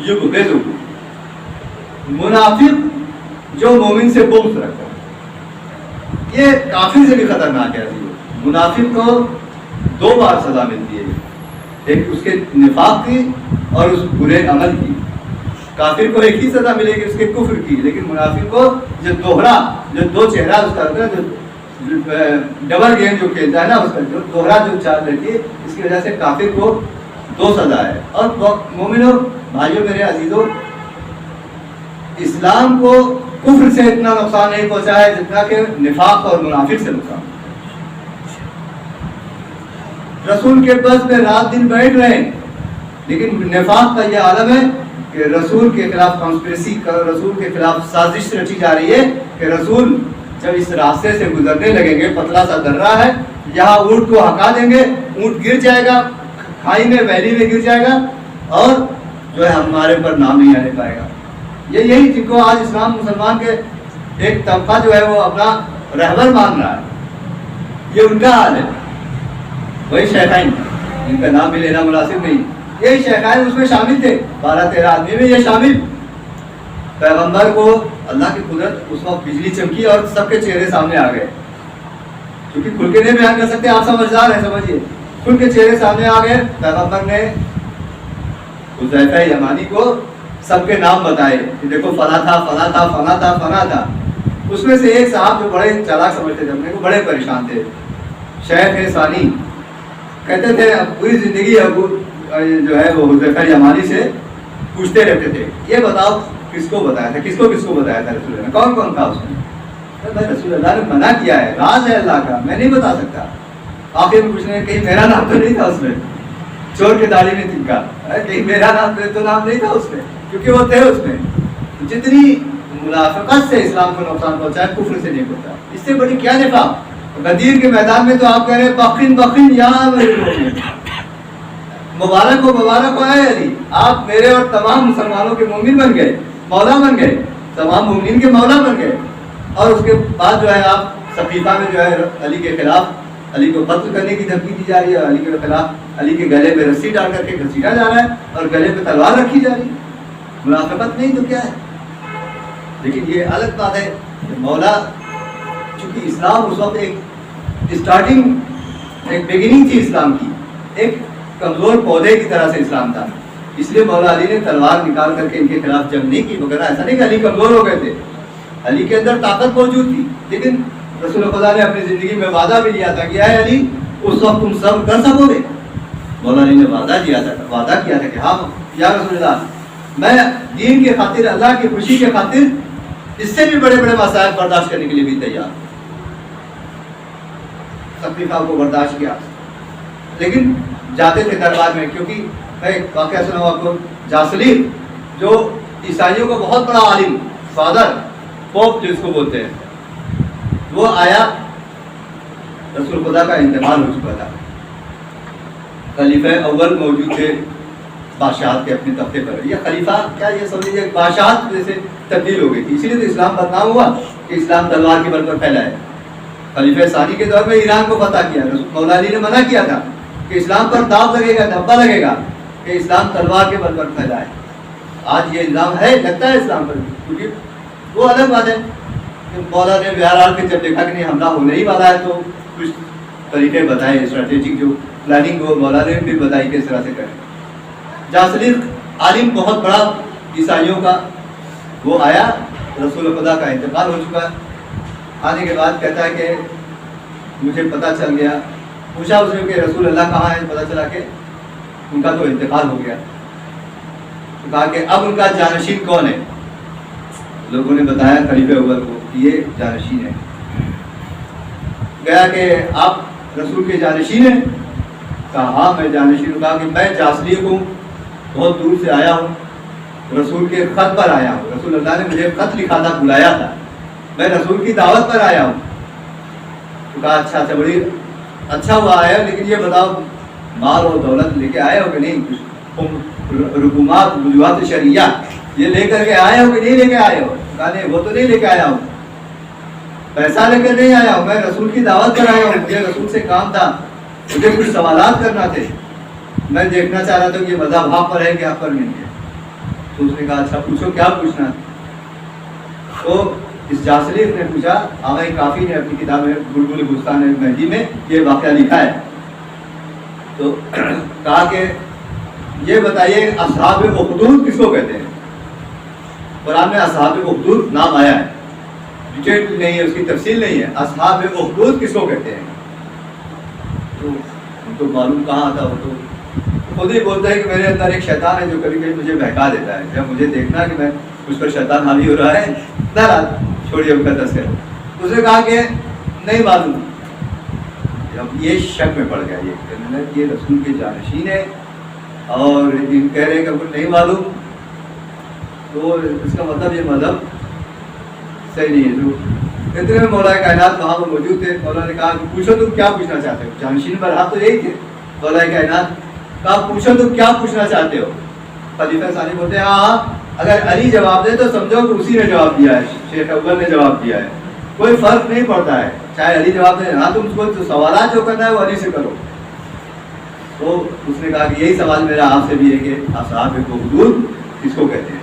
یبغض, منافق جو مومن سے بغض رکھتا ہے. یہ کافر سے بھی خطرناک ہے. منافق کو 2 بار سزا ملتی ہے, ایک اس کے نفاق کی اور اس برے عمل کی. کافر کو ایک ہی سزا ملے گی اس کے کفر کی, لیکن منافق کو جو دوہرا, جو 2 چہرہ اس کا ہوتا ہے, جو ڈبل گیم جو کھیلتا ہے نا, اس کا جو دوہرا جو چال رہتی ہے, اس کی وجہ سے کافر کو 2 سزا ہے. اور مومنوں بھائیوں میرے عزیزوں, اسلام کو کفر سے اتنا نقصان نہیں پہنچا ہے جتنا کہ نفاق اور منافق سے نقصان. رسول کے پاس میں رات دن بیٹھ رہے ہیں, لیکن نفاق کا یہ عالم ہے کہ رسول کے خلاف کانسپریسی, رسول کے خلاف سازش رچی جا رہی ہے کہ رسول جب اس راستے سے گزرنے لگیں گے, پتلا سا درہ ہے, یہاں اونٹ کو ہکا دیں گے, اونٹ گر جائے گا کھائی میں, ویلی میں گر جائے گا, اور جو ہے ہمارے پر نام نہیں آنے پائے گا. یہی جن کو آج اسلام مسلمان کے ایک طبقہ جو ہے وہ اپنا رہبر مان رہا ہے, یہ ان کا حال ہے. وہی شیخین جن کا نام بھی لینا مناسب نہیں, یہی شیخین اس میں شامل تھے, 12-13 آدمی میں یہ شامل. پیغمبر کو اللہ کی قدرت اس وقت بجلی چمکی اور سب کے چہرے سامنے آ گئے, کیونکہ کھل کے نہیں بیان کر سکتے, آپ سمجھدار ہیں, سمجھیے, کھل کے چہرے سامنے آ گئے. پیغمبر نے حذیفہ یمانی کو سب کے نام بتائے کہ دیکھو فلاں تھا, فلاں تھا, فلاں تھا, فلاں تھا. اس میں سے ایک صاحب جو بڑے چالاک سمجھتے تھے اپنے کو, بڑے پریشان تھے, شیخ ثانی, کہتے تھے پوری زندگی ابو جو ہے وہ حذیفہ یمانی سے پوچھتے رہتے تھے, یہ بتاؤ کس کو بتایا تھا, کس کو بتایا تھا رسول اللہ نے, کون کون تھا اس میں. رسول اللہ نے منع کیا ہے, راز ہے اللہ کا, میں نہیں بتا سکتا. آخر میں پوچھنے کہیں میرا نام تو نہیں تھا اس میں, چور کے داڑھی میں تنکا, کہیں میرا نام تو نام نہیں تھا اس میں, کیونکہ وہ تھے اس میں. جتنی منافقت سے اسلام کو نقصان پہنچا ہے, کفر سے نہیں پہنچا. اس سے بڑی کیا نفاق. غدیر کے میدان میں تو آپ کہہ رہے ہیں بخن بخن یا مبارک ہو اے علی, آپ میرے اور تمام مسلمانوں کے مومن بن گئے, مولا بن گئے, تمام مومنین کے مولا بن گئے. اور اس کے بعد جو ہے آپ صفیفہ میں جو ہے علی کے خلاف, علی کو قتل کرنے کی دھمکی دی جا رہی ہے, علی کے خلاف علی کے گلے میں رسی ڈال کر کے گھسیٹا جا رہا ہے اور گلے پہ تلوار رکھی جا رہی ہے. منافقت نہیں تو کیا ہے. لیکن یہ الگ بات ہے کہ مولا, چونکہ اسلام اس وقت ایک اسٹارٹنگ, ایک بگننگ تھی اسلام کی, ایک کمزور پودے کی طرح سے اسلام تھا, اس لیے مولا علی نے تلوار نکال کر کے ان کے خلاف جنگ نہیں کی. وغیرہ ایسا نہیں کہ علی کمزور ہو گئے تھے, علی کے اندر طاقت موجود تھی, لیکن رسول خدا نے اپنی زندگی میں وعدہ بھی لیا تھا کہ اے علی اس وقت تم صبر کر سکو گے. مولا علی نے وعدہ کیا تھا کہ ہاں یا رسول اللہ, میں دین کے خاطر, اللہ کی خوشی کے خاطر اس سے بھی بڑے بڑے مسائل برداشت کرنے کے لیے بھی تیار، تکلیفوں کو برداشت کیا، لیکن جاتے تھے دربار میں. کیونکہ میں ایک واقعہ سناؤں آپ کو. جاسلیف جو عیسائیوں کا بہت بڑا عالم، فادر پوپ جس کو بولتے ہیں، وہ آیا. رسول خدا کا انتقال ہو چکا تھا، خلیفہ اول موجود تھے بادشاہت کے اپنے تختے پر. یہ خلیفہ کیا، یہ سمجھیے بادشاہت جیسے تبدیل ہو گئی تھی. اسی لیے تو اسلام بدنام ہوا کہ اسلام تلوار کے بل پر پھیلا ہے. خلیفہ ثانی کے دور میں ایران کو فتح کیا. مولا علی نے منع کیا تھا کہ اسلام پر داغ لگے گا، دھبا لگے گا کہ اسلام تلوار کے بل پر پھیلا ہے. آج یہ الزام ہے، لگتا ہے اسلام پر، کیونکہ وہ الگ بات ہے کہ مولا نے بہرحال پھر جب دیکھا کہ نہیں حملہ ہونے ہی والا ہے تو کچھ طریقے بتائے، اسٹریٹجک جو پلاننگ وہ مولا نے بھی بتائی کس طرح سے کریں. جاسلیف عالم بہت بڑا عیسائیوں کا، وہ آیا. رسول خدا کا انتقال ہو چکا. آنے کے بعد کہتا ہے کہ مجھے پتہ چل گیا. پوچھا اس نے کہ رسول اللہ کہاں ہے؟ پتہ چلا کہ ان کا تو انتقال ہو گیا. تو کہا کہ اب ان کا جانشین کون ہے؟ لوگوں نے بتایا خلیفہ اول کو کہ یہ جانشین ہے. گیا کہ آپ رسول کے جانشین ہیں؟ کہا ہاں میں جانشین ہوں. کہا کہ میں جاسلیف ہوں، بہت دور سے آیا ہوں، رسول کے خط پر آیا ہوں. رسول اللہ نے مجھے خط لکھا تھا، بلایا تھا، میں رسول کی دعوت پر آیا ہوں. تو کہا اچھا بڑی اچھا ہوا آیا، لیکن یہ بتاؤ مال اور دولت لے کے آئے ہو کہ نہیں؟ رکومات وجوہات شرعیہ یہ لے کر کے آئے ہو کہ نہیں لے کے آئے ہو؟ کہا نہیں وہ تو نہیں لے کے آیا ہوں، پیسہ لے کر نہیں آیا ہوں، میں رسول کی دعوت پر آیا ہوں. مجھے رسول سے کام تھا، مجھے کچھ سوالات کرنا تھے، میں دیکھنا چاہ رہا تھا کہ مذہب آپ پر ہے کہ آپ پر نہیں ہے. تو اس نے کہا اچھا پوچھو کیا پوچھنا. تو اس جاسلیف نے پوچھا، آغا کافی نے اپنی کتاب میں بلبل بستان مہدی میں یہ واقعہ لکھا ہے. تو کہا کہ یہ بتائیے اصحاب اخدود کس کو کہتے ہیں؟ قرآن میں اصحاب اخدود نام آیا ہے، ڈیٹیل نہیں ہے، اس کی تفصیل نہیں ہے. اصحاب اخدود کس کو کہتے ہیں؟ تو ان کو معلوم کہاں آتا. وہ تو خود ہی بولتا ہے کہ میرے اندر ایک شیطان ہے جو کبھی کبھی مجھے بہکا دیتا ہے. جب مجھے دیکھنا کہ میں اس پر شیطان حاوی ہو رہا ہے، چھوڑیے ان کا تذکرہ. اس نے کہا کہ نہیں معلوم. اب یہ شک میں پڑ گیا یہ رسول کے جانشین ہے اور ان کہہ رہے ہیں کہ کچھ نہیں معلوم، تو اس کا مطلب یہ مذہب صحیح نہیں ہے. جو اتنے میں مولا کائنات وہاں پر موجود تھے. مولا نے کہا کہ پوچھو تم کیا پوچھنا چاہتے ہو. جانشین برحق تو یہی تھے مولا کائنات. کہا پوچھو تم کیا پوچھنا چاہتے ہو. خلیفہ ثانی بولتے ہیں ہاں اگر علی جواب دے تو سمجھو کہ اسی نے جواب دیا ہے، شیخ اول نے جواب دیا ہے، کوئی فرق نہیں پڑتا ہے چاہے علی جواب دے. ہاں تم کو سوالات جو کرنا ہے وہ علی سے کرو. تو اس نے کہا کہ یہی سوال میرا آپ سے بھی ہے کہ اصحاب اخدود کس کو کہتے ہیں.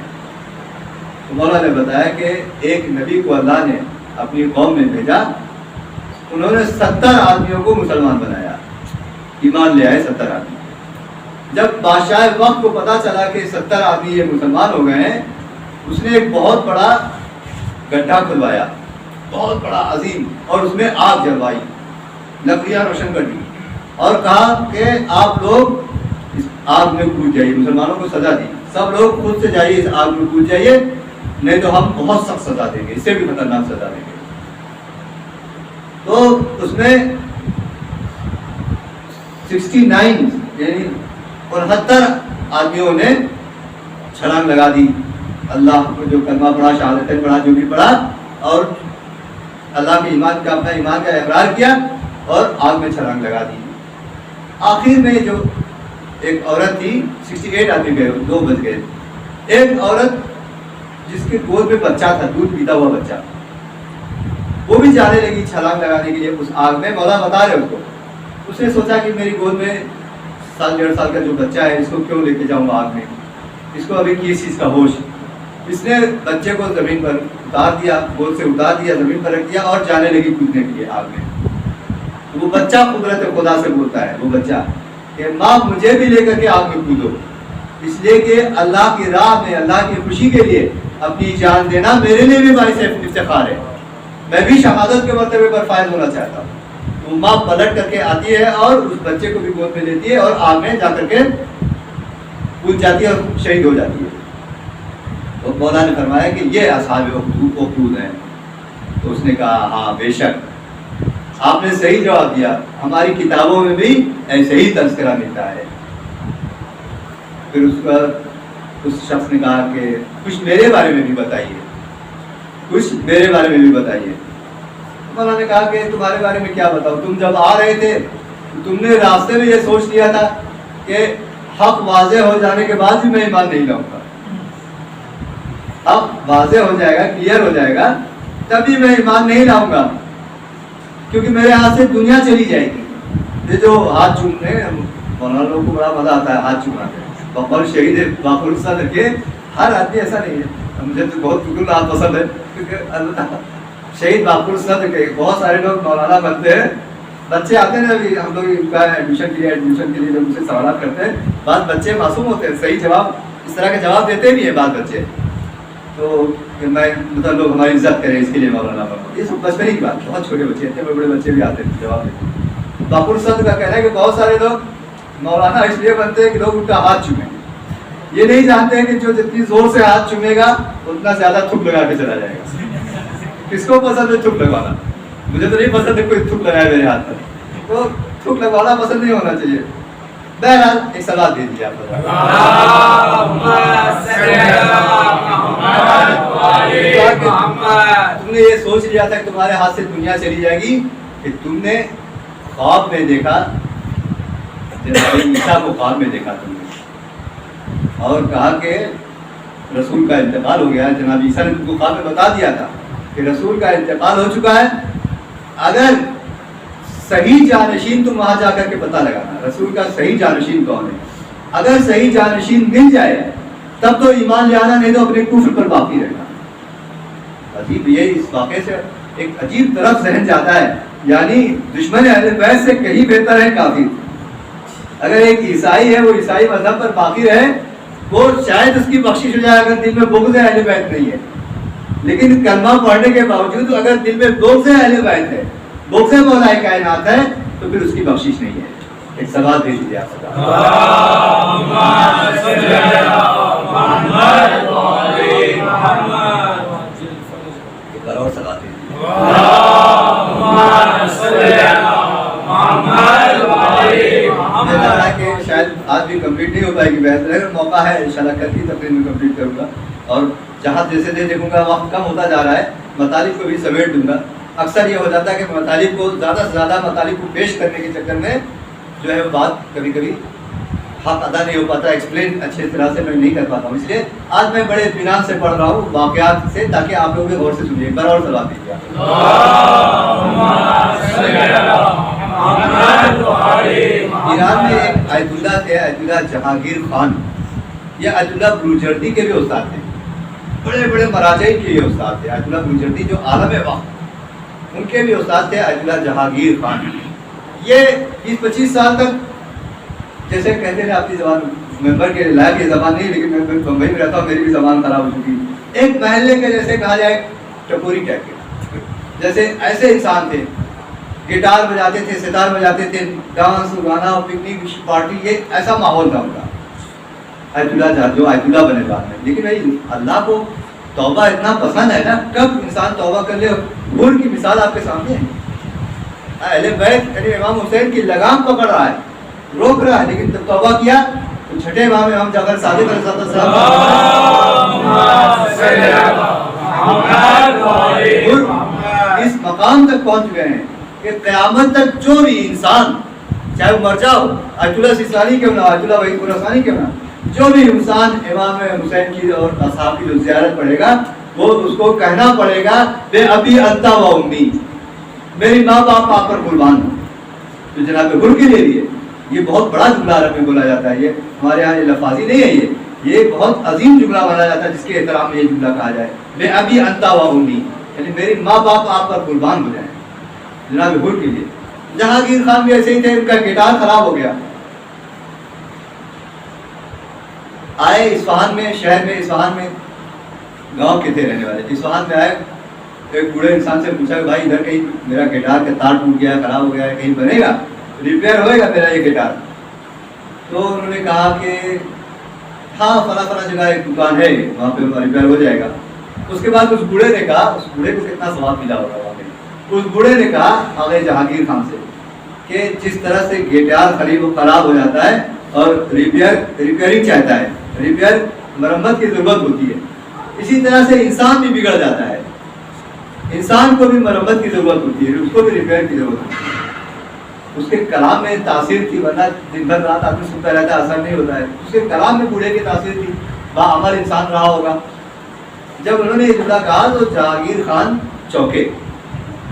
تو مولا نے بتایا کہ ایک نبی کو اللہ نے اپنی قوم میں بھیجا، انہوں نے 70 آدمیوں کو مسلمان بنایا، ایمان لے آئے 70 آدمی. جب بادشاہ وقت کو پتا چلا کہ 70 آدمی یہ مسلمان ہو گئے ہیں، اس نے ایک بہت بڑا گڈھا کھلوایا، بہت بڑا عظیم، اور اس میں آگ جلوائی، لکڑیاں روشن کر دی اور کہا کہ آپ لوگ اس آگ میں کود جائیے. مسلمانوں کو سزا دی، سب لوگ خود سے جائیے، اس آگ میں کود جائیے، نہیں تو ہم بہت سخت سزا دیں گے، اس سے بھی خطرناک سزا دیں گے. تو اس میں 69 یعنی 69 آدمیوں نے چھلانگ لگا دی. اللہ کو جو کلمہ پڑھا، شہادتیں پڑھا، جو بھی پڑھا، اور اللہ کے ایمان کا، اپنا ایمان کا اقرار کیا اور آگ میں چھلانگ لگا دی. آخر میں جو ایک عورت تھی، 68 آدمی گئے، 2 بچ گئے. ایک عورت جس کے گود میں بچہ تھا، دودھ پیتا ہوا بچہ، وہ بھی جانے لگی چھلانگ لگانے کے لیے اس آگ میں. مولا بتا رہے اس کو. اس نے سوچا کہ میری گود میں 1.5 سال کا جو بچہ ہے، اس کو کیوں لے کے جاؤں گا آگ میں، اس کو ابھی کس چیز کا ہوش. اس نے بچے کو زمین پر اتار دیا، گود سے اتار دیا، زمین پر رکھ دیا اور جانے لگی کودنے کے لیے آگ میں. وہ بچہ قدرت خدا سے بولتا ہے، وہ بچہ کہ ماں مجھے بھی لے کر کے آگ میں کودو، اس لیے کہ اللہ کی راہ میں، اللہ کی خوشی کے لیے اپنی جان دینا میرے لیے بھی باعث افتخار ہے، میں بھی شہادت کے مرتبے پر فائز ہونا چاہتا ہوں. وہ ماں پلٹ کر کے آتی ہے اور اس بچے کو بھی گود میں لیتی ہے اور آگ میں جا کر کے کود جاتی ہے اور شہید ہو جاتی ہے. تو مولا نے فرمایا کہ یہ اصحاب اخدود ہیں. تو اس نے کہا ہاں بے شک آپ نے صحیح جواب دیا، ہماری کتابوں میں بھی ایسے ہی تذکرہ ملتا ہے. پھر اس شخص نے کہا کہ کچھ میرے بارے میں بھی بتائیے، کچھ میرے بارے میں بھی بتائیے. مولا نے کہا کہ تمہارے بارے میں کیا بتاؤ، تم جب آ رہے تھے تم نے راستے میں یہ سوچ لیا تھا کہ حق واضح ہو جانے کے بعد بھی میں ایمان نہیں لاؤں گا. حق واضح ہو جائے گا، کلیئر ہو جائے گا، تبھی میں ایمان نہیں لاؤں گا، کیونکہ میرے ہاتھ سے دنیا چلی جائے گی. یہ جو ہاتھ چومنے مولانا لوگوں کو بڑا مزہ آتا ہے ہاتھ چومنا. بقول شہید باقر صدر کے ہر آدمی ایسا نہیں ہے، مجھے تو بہت بالکل آپ پسند ہے کیونکہ اللہ شہید باقر صدر کے بہت سارے لوگ مولانا بنتے ہیں. بچے آتے ہیں نا، ابھی ہم لوگ ان کا ایڈمیشن کے لیے جب ان سے سوالات کرتے ہیں، بعض بچے معصوم ہوتے ہیں، صحیح جواب اس طرح کے جواب دیتے بھی ہیں بعض بچے. تو میں مطلب لوگ ہماری عزت کریں اس کے لیے مولانا بنو. یہ سب بچپنے کی بات، بہت چھوٹے بچے اتنے بڑے بڑے بچے بھی آتے ہیں جواب دیتے ہیں. باقر صدر کا کہنا ہے کہ بہت سارے لوگ مولانا اس لیے بنتے ہیں کہ لوگ ان کا ہاتھ چومیں. یہ نہیں جانتے ہیں کہ جو جتنی زور سے ہاتھ چومے گا اتنا زیادہ تھوک لگا کے چلا جائے گا. کس کو پسند ہے تھوک لگوانا؟ مجھے تو نہیں پسند ہے کوئی تھوک لگائے میرے ہاتھ پر، تو تھوک لگوانا پسند نہیں ہونا چاہیے. بہرحال ایک سوال دے دیجیے آپ. تم نے یہ سوچ لیا تھا کہ تمہارے ہاتھ سے دنیا چلی جائے گی کہ تم نے خواب میں دیکھا، جناب عیسیٰ کو خواب میں دیکھا تم نے، اور کہا کہ رسول کا انتقال ہو گیا ہے. جناب عیسیٰ نے تم کو خواب میں بتا دیا تھا کہ رسول کا انتقال ہو چکا ہے. اگر صحیح جانشین تم وہاں جا کر کے پتہ لگانا رسول کا صحیح جانشین کون ہے. اگر صحیح جانشین مل جائے تب تو ایمان لے آنا، نہیں تو اپنے کفر پر باقی رہنا. عجیب، یہ اس واقعے سے ایک عجیب طرف ذہن جاتا ہے، یعنی دشمن اہل بیت سے کہیں بہتر ہے کافر. اگر ایک عیسائی ہے وہ عیسائی مذہب پر باقی رہے، وہ شاید اس کی بخشش ہو جائے اگر دل میں بغض اہل بیت نہیں ہے. لیکن کلمہ پڑھنے کے باوجود اگر دل میں بغض اہل بیت ہے، بغض مولا کائنات ہے، تو پھر اس کی بخشش نہیں ہے. ایک سوال دے دیجیے آپ. ایک اور سوال دے دیجیے. مجھے لگ رہا ہے کہ شاید آج بھی کمپلیٹ نہیں ہو پائے گی بحث، اگر موقع ہے انشاءاللہ کل کی تقریر میں کمپلیٹ کروں گا. اور جہاں جیسے دیکھوں گا وقت کم ہوتا جا رہا ہے، مطالب کو بھی سمیٹ دوں گا. اکثر یہ ہو جاتا ہے کہ مطالب کو زیادہ سے زیادہ مطالب کو پیش کرنے کے چکر میں جو ہے وہ بات کبھی کبھی حق ادا نہیں ہو پاتا، ایکسپلین اچھے طرح سے میں نہیں کر پاتا ہوں. اس لیے آج میں بڑے اطمینان سے پڑھ رہا ہوں واقعات سے، تاکہ آپ لوگ بھی غور سے سنیے. ایک بار اور سوال دیجیے. ایران میں ایک آیت اللہ تھے، آیت اللہ جہانگیر خان. یہ آیت اللہ بروجردی کے بھی استاد تھے، بڑے بڑے مراجع کے یہ استاد تھے. آیت اللہ بروجردی جو عالم وقت، ان کے بھی استاد تھے آیت اللہ جہانگیر خان. یہ 20-25 سال تک جیسے کہتے ہیں اپنی زبان ممبر کے لائق یہ زبان نہیں، لیکن میں بمبئی میں رہتا ہوں، میری بھی زبان خراب ہو چکی. ایک محلے کے جیسے کہا جائے ٹپوری ٹائپ کے، جیسے ایسے انسان تھے. گٹار بجاتے تھے، ستار بجاتے تھے، ڈانس گانا پکنک پارٹی، یہ ایسا ماحول تھا ان کا. آیت اللہ جو آیت اللہ بنے بعد میں. لیکن بھائی اللہ کو توبہ اتنا پسند ہے نا، کب انسان توبہ کر لے. حور کی مثال آپ کے سامنے ہے. اہل بیت یعنی امام حسین کی لگام پکڑ رہا ہے، روک رہا ہے، لیکن جب توبہ کیا تو چھٹے امام جعفر صادق علیہ السلام اس مقام تک پہنچ گئے ہیں کہ قیامت تک جو بھی انسان، چاہے وہ مر جاؤ، آیت اللہ سیستانی کیوں نہ، آیت اللہ وحید خراسانی کیوں نہ، جو بھی انسان امام حسین کی اور اصحاب کی جو زیارت پڑھے گا وہ اس کو کہنا پڑے گا بے ابی انت و امی، میری ماں باپ آپ پر قربان ہوں. تو جناب حر کے لیے یہ بہت بڑا جملہ عرب میں بولا جاتا ہے. یہ ہمارے یہاں یہ لفاظی نہیں ہے، یہ بہت عظیم جملہ بولا جاتا ہے جس کے احترام میں یہ جملہ کہا جائے بے ابی انت و امی، یعنی میری ماں باپ آپ پر قربان ہو جائیں. جناب حر کے لیے. جہانگیر خان بھی ایسے ہی تھے، ان کا گٹار خراب ہو گیا. آئے اصفہان میں، شہر میں، اصفہان میں، گاؤں کے تھے رہنے والے. اصفہان میں آئے، ایک بوڑھے انسان سے پوچھا کہ بھائی ادھر کہیں میرا گٹار کا تار ٹوٹ گیا، خراب ہو گیا ہے، کہیں بنے گا، ریپیئر ہوئے گا میرا یہ گٹار؟ تو انہوں نے کہا کہ ہاں فلاں فلاں جگہ ایک دکان ہے وہاں پہ ریپیئر ہو جائے گا. اس کے بعد اس بوڑھے نے کہا, اس بوڑھے کو کتنا ثواب ملا ہوگا وہاں پہ, اس بوڑھے نے کہا آگے جہانگیر خان سے کہ جس طرح سے گیٹار خراب ہو جاتا ہے اور ریپیئرنگ چاہتا ہے, ریپیئر مرمت کی ضرورت ہوتی ہے, اسی طرح سے انسان بھی بگڑ جاتا ہے, انسان کو بھی مرمت کی ضرورت ہوتی ہے, اس کو بھی ریپیئر کی ضرورت ہوتی ہے. اس کے کلام میں تاثیر تھی, ورنہ دن بھر رات آدمی سنتا رہتا ہے, اثر نہیں ہوتا ہے. اس کے کلام میں بوڑھے کی تاثیر تھی, باعمل انسان رہا ہوگا. جب انہوں نے یہ جملہ کہا تو جہانگیر خان چوکے,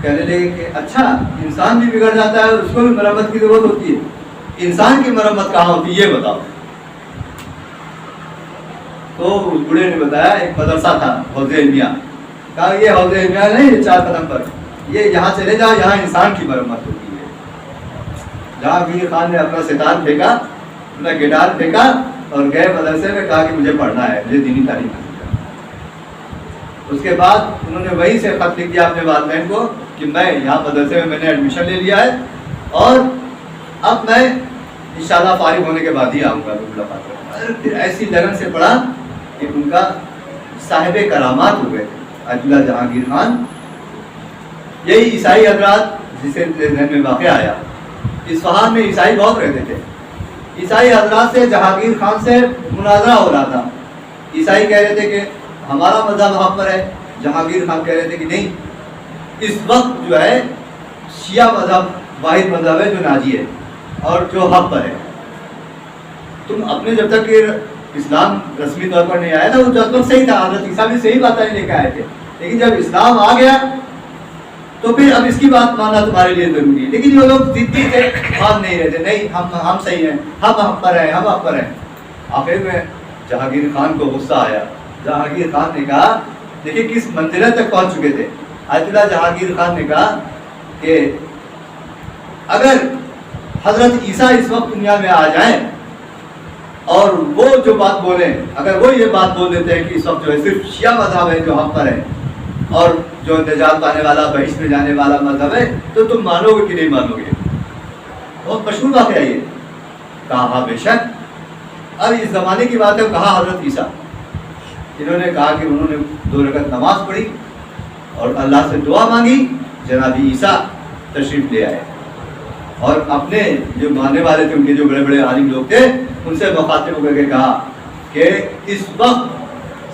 کہنے لگے کہ اچھا انسان بھی بگڑ جاتا ہے اور اس کو بھی مرمت کی ضرورت ہوتی ہے, انسان کی مرمت کہاں ہوتی ہے یہ بتاؤ. تو اس بوڑھے نے بتایا ایک مدرسہ تھا حوض علمیہ. کہا یہ حوض علمیہ نہیں, 4 قدم پر, یہ یہاں چلے جاؤ, یہاں انسان کی مرمت ہوتی ہے. جہانگیر خان نے اپنا ستار پھینکا, اپنا گٹار پھینکا اور گئے مدرسے میں, کہا کہ مجھے پڑھنا ہے, مجھے دینی تعلیم حاصل کرنا ہے. اس کے بعد انہوں نے وہیں سے خط لکھ دیا اپنے والدین کو کہ میں یہاں مدرسے میں نے ایڈمیشن لے لیا ہے اور اب میں انشاءاللہ فارغ ہونے کے بعد ہی آؤں گا. پھر ایسی لگن سے پڑھا کہ ان کا صاحب کرامات ہو گئے آیت اللہ جہانگیر خان. یہی عیسائی حضرات جسے ذہن میں واقع آیا, اصفہان میں عیسائی بہت رہتے تھے. عیسائی حضرات سے جہانگیر خان سے مناظرہ ہو رہا تھا. عیسائی کہہ رہے تھے کہ ہمارا مذہب حق پر ہے, جہانگیر خان کہہ رہے تھے کہ نہیں, اس وقت جو ہے شیعہ مذہب واحد مذہب ہے جو ناجی ہے اور جو حق پر ہے. تم اپنے جب تک اسلام رسمی طور پر نہیں آیا تھا وہ جذبہ صحیح تھا, حضرت عیسیٰ بھی صحیح باتیں لے کے آئے تھے, لیکن جب اسلام آ گیا تو پھر اب اس کی بات ماننا تمہارے لیے ضروری ہے. لیکن وہ لوگ ضدی تھے, مان نہیں رہتے, نہیں ہم صحیح ہیں, ہم حق پر ہیں, ہم حق پر ہیں. آخر میں جہانگیر خان کو غصہ آیا. جہانگیر خان نے کہا, دیکھیں کس منزلے تک پہنچ چکے تھے. آیت اللہ جہانگیر خان نے کہا کہ اگر حضرت عیسیٰ اس وقت دنیا میں آ جائیں اور وہ جو بات بولیں, اگر وہ یہ بات بول دیتے ہیں کہ اس وقت جو ہے صرف شیعہ مذہب ہے جو حق پر ہے اور جو نجات پانے والا بہشت میں جانے والا مذہب ہے, تو تم مانو گے کہ نہیں مانو گے؟ بہت مشہور بات ہے یہ. کہا ہاں بے شک. اب اس زمانے کی بات ہے, کہا حضرت عیسیٰ. انہوں نے کہا کہ انہوں نے 2 رکعت نماز پڑھی اور اللہ سے دعا مانگی. جناب عیسیٰ تشریف لے آئے اور اپنے جو ماننے والے تھے, ان کے جو بڑے بڑے عالم لوگ تھے, ان سے مخاطب ہو کر کے کہا کہ اس وقت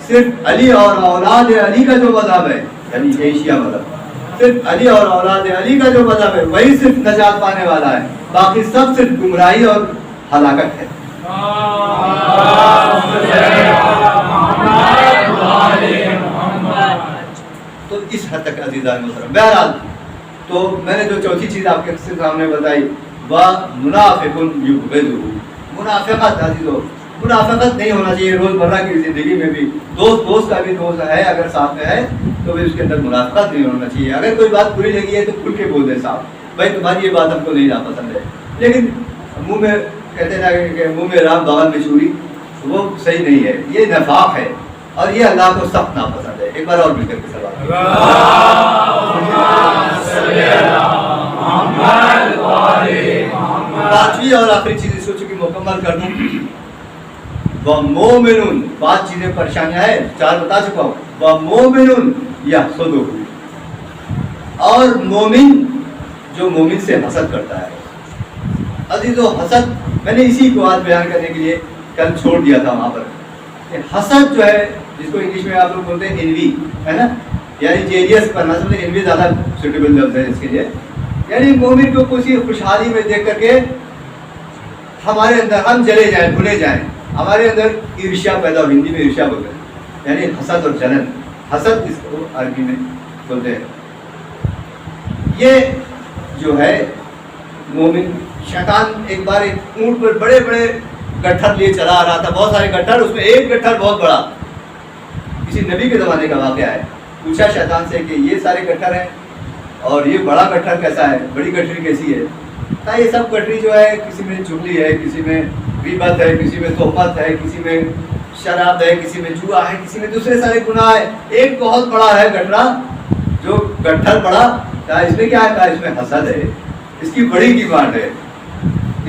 صرف علی اور اولاد علی کا جو مذہب ہے, یعنی یہ شیعہ مذہب, صرف علی اور اولاد علی کا جو مذہب ہے وہی صرف نجات پانے والا ہے, باقی سب صرف گمراہی اور ہلاکت ہے. تو اس حد تک عزیزان محترم. بہرحال تو میں نے جو چوتھی چیز آپ کے سامنے بتائی وہ منافق یبغضہ, منافقت. عزیزو منافقت نہیں ہونا چاہیے روزمرہ کی زندگی میں بھی. دوست کا بھی دوست ہے, اگر ساتھ میں ہے تو بھی اس کے اندر منافقت نہیں ہونا چاہیے. اگر کوئی بات بری لگی ہے تو کھل کے بول دے صاحب, بھائی تمہاری یہ بات ہم کو نہیں ناپسند ہے, لیکن منہ میں کہتے نا کہ منہ میں رام بغل میں چوری, وہ صحیح نہیں ہے, یہ نفاق ہے اور یہ اللہ کو سخت ناپسند ہے. ایک بار اور مل کر کے سوال. پانچویں اور آخری چیز سوچو کہ مکمل کر دوں. وَمُؤْمِنٌ, 5 چیزیں پریشانیاں ہیں, 4 بتا چکا ہوں. وَمُؤْمِنٌ يَحْسُدُ, اور مومن جو مومن سے حسد کرتا ہے. عزیزو حسد میں نے اسی کو آج بیان کرنے کے لیے کل چھوڑ دیا تھا وہاں پر. کہ حسد جو ہے جس کو انگلش میں آپ لوگ بولتے ہیں انوی, ہے نا, یعنی جیلیس پڑھنا سمجھے, انوی زیادہ سوٹیبل لفظ ہے اس کے لیے. یعنی مومن کو کسی خوشحالی میں دیکھ کر کے ہمارے اندر ہم جلے جائیں, بھولے جائیں, ہمارے اندر عرشیا پیدا ہو. ہندی میں عرشیا بولتے ہیں, یعنی حسد اور جلن. حسد اس کو عربی میں بولتے ہیں. یہ جو ہے مومن, شیطان ایک بار ایک اونٹ پر بڑے بڑے گٹھر لیے چلا آ رہا تھا, بہت سارے گٹھر, اس میں ایک گٹھر بہت بڑا, کسی نبی کے زمانے کا واقعہ ہے. پوچھا شیطان سے کہ یہ سارے گٹھر ہیں اور یہ بڑا گٹھر کیسا ہے, بڑی گٹھری کیسی ہے؟ کہا یہ سب گٹھری جو ہے کسی میں چغلی ہے, کسی میں غیبت ہے, کسی میں تہمت ہے, کسی میں شراب ہے, کسی میں جوا ہے, کسی میں دوسرے سارے گناہ ہے. ایک بہت بڑا ہے گٹھرا جو گٹھر پڑا, کہا اس میں کیا ہے؟ کہا اس میں حسد ہے, اس کی بڑی ڈیمانڈ ہے,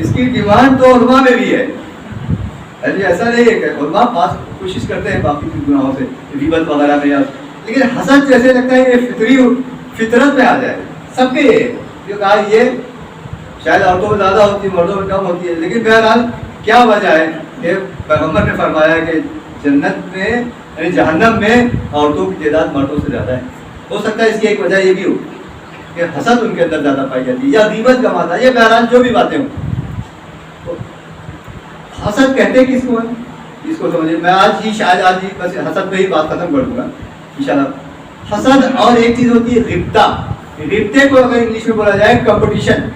اس کی ڈیمانڈ تو علماء میں بھی ہے. ایسا نہیں ہے کہ علماء پاس کوشش کرتے ہیں باقی گناہوں سے غیبت وغیرہ میں، لیکن حسد جیسے لگتا ہے یہ فطری فطرت میں آ جائے سب کے، یہ کہا یہ شاید عورتوں میں زیادہ ہوتی ہے مردوں میں کم ہوتی ہے، لیکن بہرحال کیا وجہ ہے کہ پیغمبر نے فرمایا کہ جنت میں یعنی جہنم میں عورتوں کی تعداد مردوں سے زیادہ ہے. ہو سکتا ہے اس کی ایک وجہ یہ بھی ہو کہ حسد ان کے اندر زیادہ پائی جاتی ہے یا غیبت کا مادہ، یہ بہرحال جو بھی باتیں ہوں. حسد کہتے کس کو ہے اس کو سمجھے. میں آج ہی بس حسد پہ ہی بات ختم کر دوں گا انشاءاللہ. حسد اور ایک چیز ہوتی ہے غبطہ. غبطے کو اگر انگلش میں بولا جائے کمپٹیشن.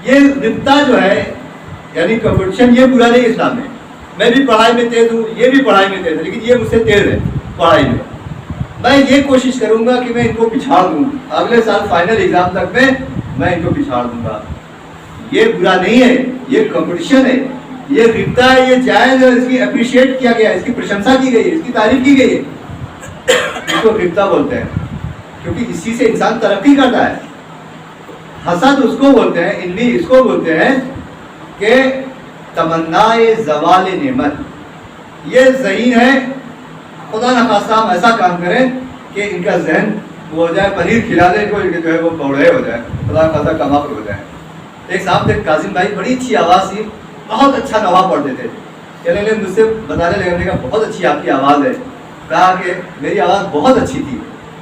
یہ غبطہ جو ہے یعنی کمپٹیشن، یہ برا نہیں اسلام میں. میں بھی پڑھائی میں تیز ہوں، یہ بھی پڑھائی میں تیز ہے، لیکن یہ مجھ سے تیز ہے پڑھائی میں. میں یہ کوشش کروں گا کہ میں ان کو پچھاڑ دوں، اگلے سال فائنل ایگزام تک میں ان کو پچھاڑ دوں گا. یہ برا نہیں ہے، یہ کمپٹیشن ہے، یہ غبطہ ہے، یہ جائز ہے. اس کی اپریشیٹ کیا گیا ہے، اس کی پرشنسا کی گئی ہے، اس کی تعریف کی گئی ہے. اس کو غبطہ بولتے ہیں کیونکہ اسی سے انسان ترقی کرتا ہے. حسد اس کو بولتے ہیں، انوی اس کو بولتے ہیں کہ تمنائے زوال نعمت. یہ ذہین ہے، خدا نخواستہ ہم ایسا کام کریں کہ ان کا ذہن وہ ہو جائے، پنیر کھلا دیں کو جو ہے وہ بوڑھے ہو جائے، خدا نخواستہ کماپ ہو جائے. ایک صاحب تھے کاظم بھائی، بڑی اچھی آواز تھی، بہت اچھا نوا پڑھتے تھے. کہنے لگے مجھ سے بتانے لگے، نے کہا بہت اچھی آپ کی آواز ہے. کہا کہ میری آواز بہت اچھی تھی،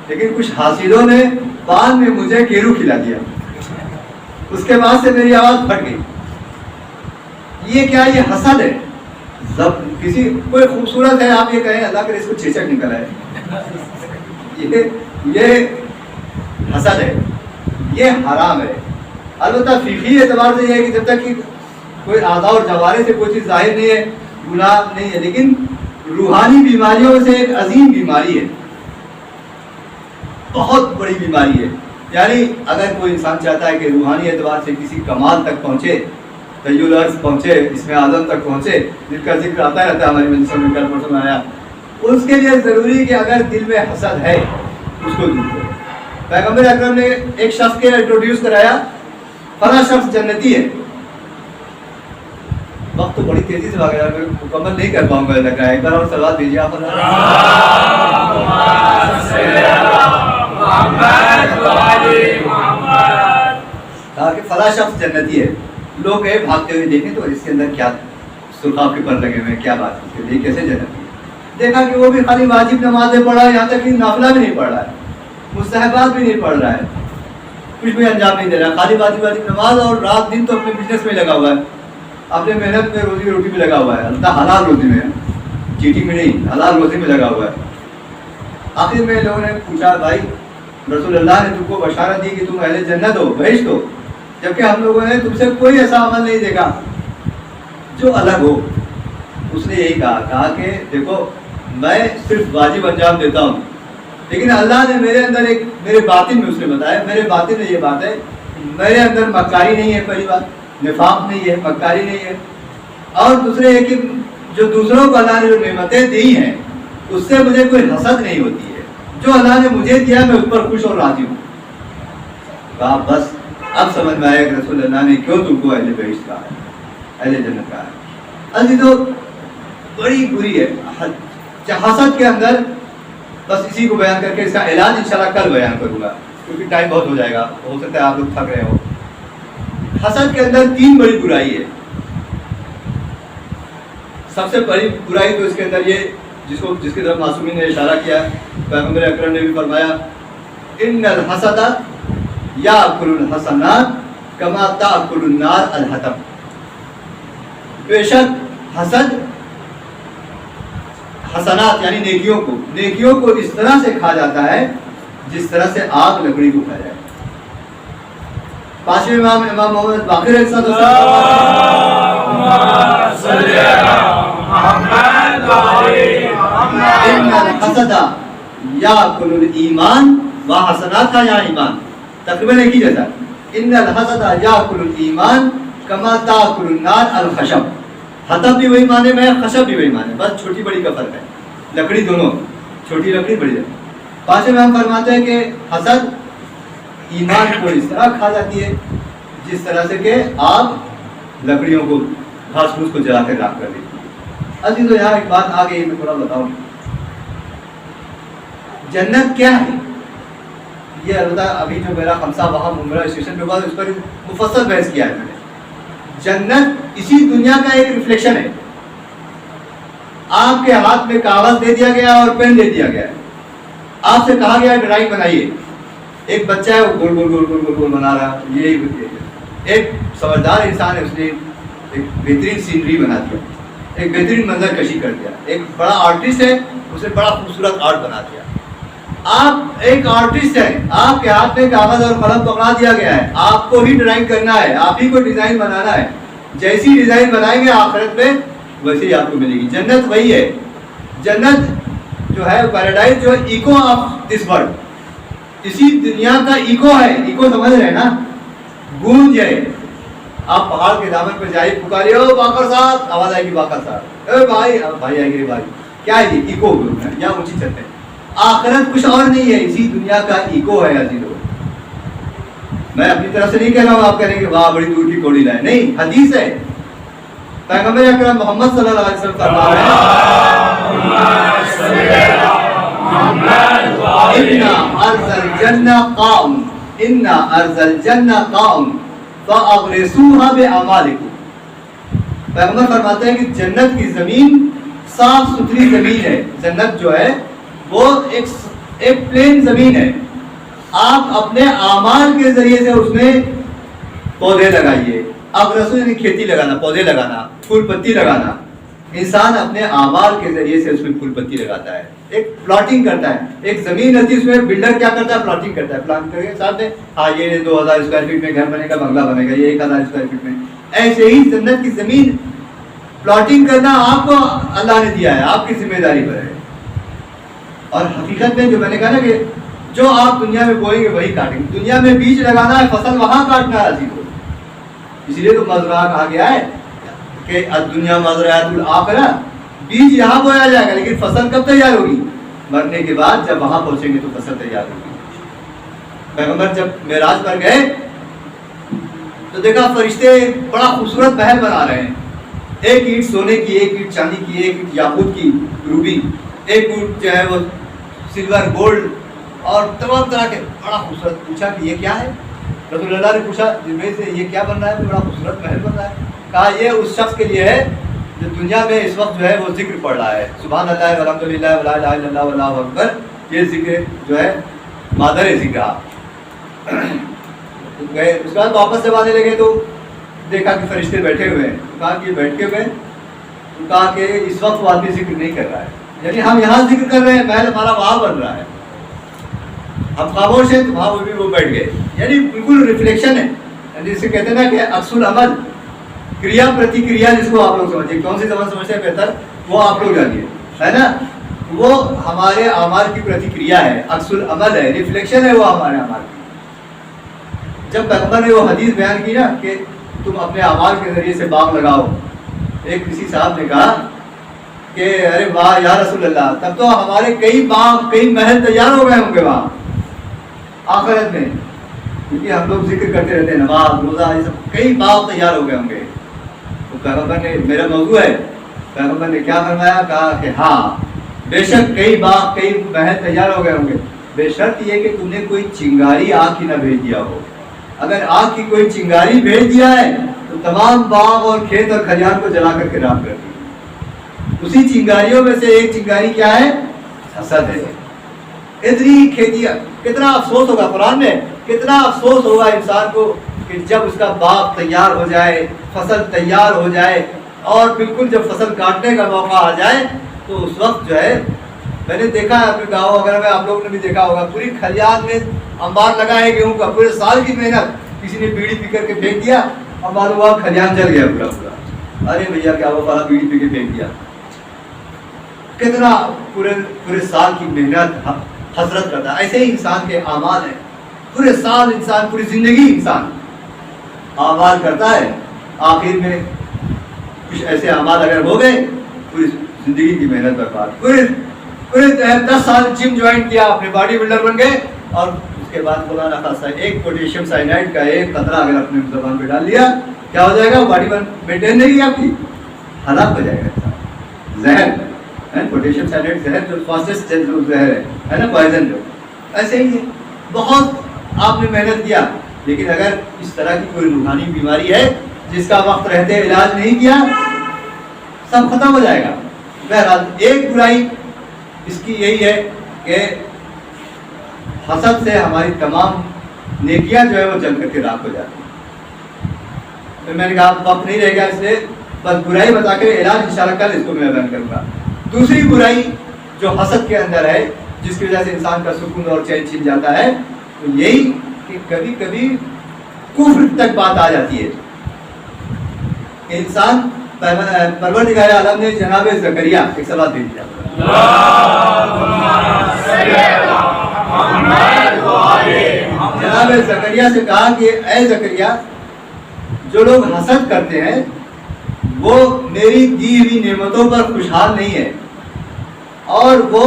لیکن کچھ حاسدوں نے بعد میں مجھے کیرو کھلا دیا، اس کے بعد سے میری آواز پھٹ گئی. یہ کیا؟ یہ حسد ہے. کسی کوئی خوبصورت ہے، آپ یہ کہیں اللہ کرے اس کو چیچک نکل آئے، یہ حسد ہے، یہ حرام ہے. البتہ فقہی اعتبار سے یہ ہے کہ جب تک کہ کوئی اعضاء اور جوارح سے کوئی چیز ظاہر نہیں ہے گناہ نہیں ہے. لیکن روحانی بیماریوں سے ایک عظیم بیماری ہے، بہت بڑی بیماری ہے. یعنی اگر کوئی انسان چاہتا ہے کہ روحانی اعتبار سے کسی کمال تک پہنچے، طیل عرض پہنچے، اسم اعظم تک پہنچے، جن کا ذکر آتا رہتا ہے ہماری مجلسوں میں، کل پرسوں آیا، اس کے لیے ضروری ہے کہ اگر دل میں حسد ہے اس کو دور کرو. پیغمبر اکرم نے ایک شخص کے انٹروڈیوس کرایا، فلاں شخص جنتی ہے. وقت تو بڑی تیزی سے بھاگ رہا ہے، میں مکمل نہیں کر پاؤں گا لگ رہا ہے. ایک بار اور صلوات بھیجیے آپ. کہا کہ فلاں شخص جنتی ہے. لوگ گئے بھاگتے ہوئے دیکھیں تو اس کے اندر کیا سرخاب کے پر لگے ہوئے، کیا بات ہے، اس کے لیے کیسے جنتی ہے. دیکھا کہ وہ بھی خالی واجب نمازیں پڑھ رہا ہے، یہاں تک کہ نافلہ بھی نہیں پڑھ رہا ہے، مستحبات بھی نہیں پڑھ رہا ہے، کچھ بھی انجام نہیں دے رہا ہے، خالی واجب نماز، اور رات دن تو اپنے بزنس میں لگا ہوا ہے، اپنے محنت میں روزی روٹی میں لگا ہوا ہے، اللہ حلال روزی میں، چیٹنگ میں نہیں، حلال روزی میں لگا ہوا ہے. آخر میں لوگوں نے پوچھا، بھائی رسول اللہ نے تم کو بشارت دی کہ تم اہل جنت ہو، بہشت ہو، جبکہ ہم لوگوں نے تم سے کوئی ایسا عمل نہیں دیکھا جو الگ ہو. اس نے یہی کہا کہ دیکھو میں صرف واجب انجام دیتا ہوں، لیکن اللہ نے میرے اندر ایک، میرے باطن میں اس نے بتایا، میرے باطن میں یہ بات ہے، میرے اندر مکاری نہیں ہے. پہلی بات نفاق نہیں ہے، مکاری نہیں ہے. اور دوسرے یہ کہ جو دوسروں کو اللہ نے جو نعمتیں دی ہیں اس سے مجھے کوئی حسد نہیں ہوتی ہے. جو اللہ نے مجھے دیا میں اس پر خوش اور راضی ہوں. کہا بس اب سمجھ میں آیا کہ رسول اللہ نے کیوں تم کو اہل بہشت کہا ہے، اہل جنت کہا ہے. عزیزو بڑی بری ہے حسد کے اندر. بس اسی کو بیان کر کے اس کا علاج انشاءاللہ کل بیان کروں گا، کیونکہ ٹائم بہت ہو جائے گا، ہو سکتا ہے آپ لوگ تھک رہے ہو. حسد کے اندر 3 بڑی برائی ہے. سب سے بڑی برائی تو اس کے اندر یہ جس کی طرف معصومین نے اشارہ کیا، پیغمبر اکرم نے بھی فرمایا، ان الحسد یاکل الحسنات کما تاکل النار الحطب. بے شک حسد حسنات یعنی نیکیوں کو اس طرح سے کھا جاتا ہے جس طرح سے آگ لکڑی کو کھا جائے. 5ویں امام محمد باقر علیہ السلام یاکل الایمان وحسنات یا ایمان، تقریباً ایک ہی جیسا. ان الحسد یاکل الایمان کما تاکل النار الخشب. حطب بھی وہی معنی میں ہے، خشب بھی وہی معنی، بس چھوٹی بڑی کا فرق ہے، لکڑی دونوں، چھوٹی لکڑی بڑی لکڑی. 5ویں میں ہم فرماتے ہیں کہ حسد ایمان کو اس طرح کھا جاتی ہے جس طرح سے کہ آگ لکڑیوں کو، گھاس پھوس کو جلا کر راکھ کر دیتی ہے. عزیزو یہاں ایک بات آ گئی، میں تھوڑا بتاؤں جنت کیا ہے. یہ البتہ ابھی جو میرا خمسہ وہاں ممبرا اسٹیشن پہ ہوا اس پر مفصل بحث کیا ہے میں نے. جنت اسی دنیا کا ایک ریفلیکشن ہے. آپ کے ہاتھ میں کاغذ دے دیا گیا اور پین دے دیا گیا ہے، آپ سے کہا گیا ڈرائنگ بنائیے. ایک بچہ ہے وہ گول گول گول گول گول گول بنا رہا ہے، یہ ایک سمجھدار انسان ہے، اس نے ایک بہترین سینری بنا دیا، ایک بہترین منظر کشی کر دیا. ایک بڑا آرٹسٹ ہے، اس نے بڑا خوبصورت آرٹ بنا دیا. آپ ایک آرٹسٹ ہیں، آپ کے ہاتھ میں کاغذ اور قلم پکڑا دیا گیا ہے، آپ کو ہی ڈرائنگ کرنا ہے، آپ ہی کو ڈیزائن بنانا ہے. جیسی ڈیزائن بنائیں گے آخرت میں ویسے ہی آپ کو ملے گی. جنت وہی ہے. جنت جو ہے پیراڈائز جو ایکو آف دس ورلڈ، اسی دنیا کا ایکو ہے. ایکو سمجھ رہے ہیں نا، گونج ہے. آپ پہاڑ کے دامن پہ جائیے، پکاریے او باقر صاحب، آواز آئے گی باقر صاحب، اے بھائی بھائی آئے گی بھائی. کیا ہے یہ ایکو ہے، یا اونچی چھت ہے. آخرت کچھ اور نہیں ہے، اسی دنیا کا ایکو ہے. عزیزو میں اپنی طرف سے نہیں کہہ رہا ہوں آپ کہیں گے واہ بڑی دور کی کوڑی لائے، نہیں، حدیث ہے. پیغمبر اکرم محمد صلی اللہ علیہ وسلم فرما رہے ہیں ان ارض الجنہ قائم، ان ارض الجنہ قائم فاغرسوها باعمالکم. پیغمبر فرماتے ہیں کہ جنت کی زمین صاف ستھری زمین ہے. جنت جو ہے وہ ایک پلین زمین ہے. آپ اپنے اعمال کے ذریعے سے اس میں پودے لگائیے. اغرسو یعنی کھیتی لگانا، پودے لگانا، پھول پتی لگانا. انسان اپنے اعمال کے ذریعے سے اس میں پھول پتی لگاتا ہے، ایک پلاٹنگ کرتا ہے. ایک زمین رہتی ہے، اس میں بلڈر کیا کرتا ہے؟ پلاٹنگ کرتا ہے. پلان کر کے ساتھ میں ہاں یہ 2000 اسکوائر فٹ میں گھر بنے گا، بنگلہ بنے گا، یہ 1000 اسکوائر فٹ میں. ایسے ہی جنت کی زمین پلاٹنگ کرنا آپ کو اللہ نے دیا ہے، آپ کی ذمہ داری پر ہے. اور حقیقت میں جو میں نے کہا نا کہ جو آپ دنیا میں بوئیں گے وہی کاٹیں گے. دنیا میں بیج لگانا ہے، فصل وہاں کاٹنا ہے. عزیزو اسی لیے تو مزرعہ کہا گیا ہے کہ الدنیا مزرعۃ الآخرہ. بیج یہاں بویا جائے گا لیکن فصل کب تیار ہوگی؟ مرنے کے بعد جب وہاں پہنچیں گے تو فصل تیار ہوگی. پیغمبر جب معراج پر گئے تو دیکھا فرشتے بڑا خوبصورت محل بنا رہے ہیں. ایک اینٹ سونے کی، ایک اینٹ چاندی کی، ایک اینٹ یاقوت کی روبی، ایک اینٹ جو ہے وہ سلور گولڈ اور تمام طرح کے بڑا خوبصورت. پوچھا کہ یہ کیا ہے؟ رسول اللہ نے پوچھا جبریل سے یہ کیا بن رہا ہے؟ بڑا خوبصورت محل بن رہا ہے. کہا یہ اس شخص کے لیے ہے جو دنیا میں اس وقت جو ہے وہ ذکر پڑھ رہا ہے، سبحان اللہ والحمد للہ ولا الہ الا اللہ واللہ اکبر. یہ ذکر جو ہے مادر ذکر. گئے اس کے بعد واپس جب آنے لگے تو دیکھا کہ فرشتے بیٹھے ہوئے ہیں. کہا کہ بیٹھ کے ہوئے، تو کہا کہ اس وقت وہ آدمی ذکر نہیں کر رہا ہے. یعنی ہم یہاں ذکر کر رہے ہیں، محل ہمارا وہاں بن رہا ہے. ہم خاموش ہیں تو وہاں وہ بیٹھ گئے. یعنی بالکل ریفلیکشن ہے. یعنی جسے کہتے ہیں نا کہ عکس العمل، کریا پرتی کریا، جس کو آپ لوگ سمجھیں. کون سی زبان سمجھتے ہیں بہتر وہ آپ لوگ جانیے، ہے نا. وہ ہمارے اعمال کی پرتی کریا ہے، عکس العمل ہے، ریفلیکشن ہے وہ ہمارے اعمال کی. جب پیغمبر نے وہ حدیث بیان کی نا کہ تم اپنے اعمال کے ذریعے سے باغ لگاؤ، ایک کسی صاحب نے کہا کہ ارے واہ یا رسول اللہ، تب تو ہمارے کئی باغ کئی محل تیار ہو گئے ہوں گے وہاں آخرت میں، کیونکہ ہم لوگ ذکر کرتے رہتے ہیں، نماز روزہ یہ سب، کئی باغ تیار ہو گئے ہوں گے. تو پیغمبر نے، میرا موضوع ہے، پیغمبر نے کیا فرمایا؟ کہا کہ ہاں بے شک کئی باغ کئی محل تیار ہو گئے ہوں گے، بے شرط یہ کہ تم نے کوئی چنگاری آگ کی نہ بھیج دیا ہو. اگر آگ کی کوئی چنگاری بھیج دیا ہے تو تمام باغ اور کھیت اور کھلیان کو جلا کر کے راکھ کر دی. اسی چنگاریوں میں سے ایک چنگاری کیا ہے؟ حسد ہے. اتنی کھیتیاں، کتنا افسوس ہوگا، قرآن میں کتنا افسوس ہوگا انسان کو کہ جب اس کا باغ تیار ہو جائے، فصل تیار ہو جائے اور بالکل جب فصل کاٹنے کا موقع آ جائے تو اس وقت جو ہے، میں نے دیکھا ہے اپنے گاؤں وغیرہ میں، آپ لوگوں نے بھی دیکھا ہوگا، پوری کھلیان میں انبار لگا ہے گیہوں کا، پورے سال کی محنت، کسی نے بیڑی پی کر کے پھینک دیا اور معلوم ہوا کھلیان جل گیا پورا پورا. ارے بھیا کیا وہ فلاں بیڑی پی کے پھینک دیا. کتنا پورے سال کی محنت حسرت کرتا ہے. ایسے ہی انسان کے اعمال ہیں. پورے سال انسان، پوری زندگی انسان اعمال کرتا ہے، آخر میں کچھ ایسے اعمال اگر ہو گئے پوری زندگی کی محنت برباد. پورے 10 سال جم جوائن کیا، اپنے باڈی بلڈر بن گئے اور اس کے بعد خدا نہ خاصہ ایک پوٹیشیم سائنائڈ کا ایک قطرہ اگر اپنے زبان پہ ڈال لیا کیا ہو جائے گا؟ باڈی مینٹین نہیں ہے آپ کی، ہلاک ہو جائے گا. زہر ہے، پوٹیشیم سائنائڈ زہر جو فاسٹسٹ جو زہر ہے نا، پوائزن جو، ایسے ہی ہے. بہت آپ نے محنت کیا، لیکن اگر اس طرح کی کوئی روحانی بیماری ہے جس کا وقت رہتے علاج نہیں کیا، سب ختم ہو جائے گا. بہرحال ایک برائی اس کی یہی ہے کہ حسد سے ہماری تمام نیکیاں جو ہے وہ جل کر کے راکھ ہو جاتی ہیں. پھر میں نے کہا وقت نہیں رہے گا، اس لیے بس برائی بتا کر علاج انشاءاللہ کل اس کو میں بیان کروں گا. دوسری برائی جو حسد کے اندر ہے، جس کی وجہ سے انسان کا سکون اور چین چھن جاتا ہے، تو یہی کہ کبھی کبھی کفر تک بات آ جاتی ہے. انسان پروردگار عالم نے جناب زکریا ایک سوال دے دیا، جناب زکریا سے کہا کہ اے زکریا، جو لوگ حسد کرتے ہیں وہ میری دی ہوئی نعمتوں پر خوشحال نہیں ہے، اور وہ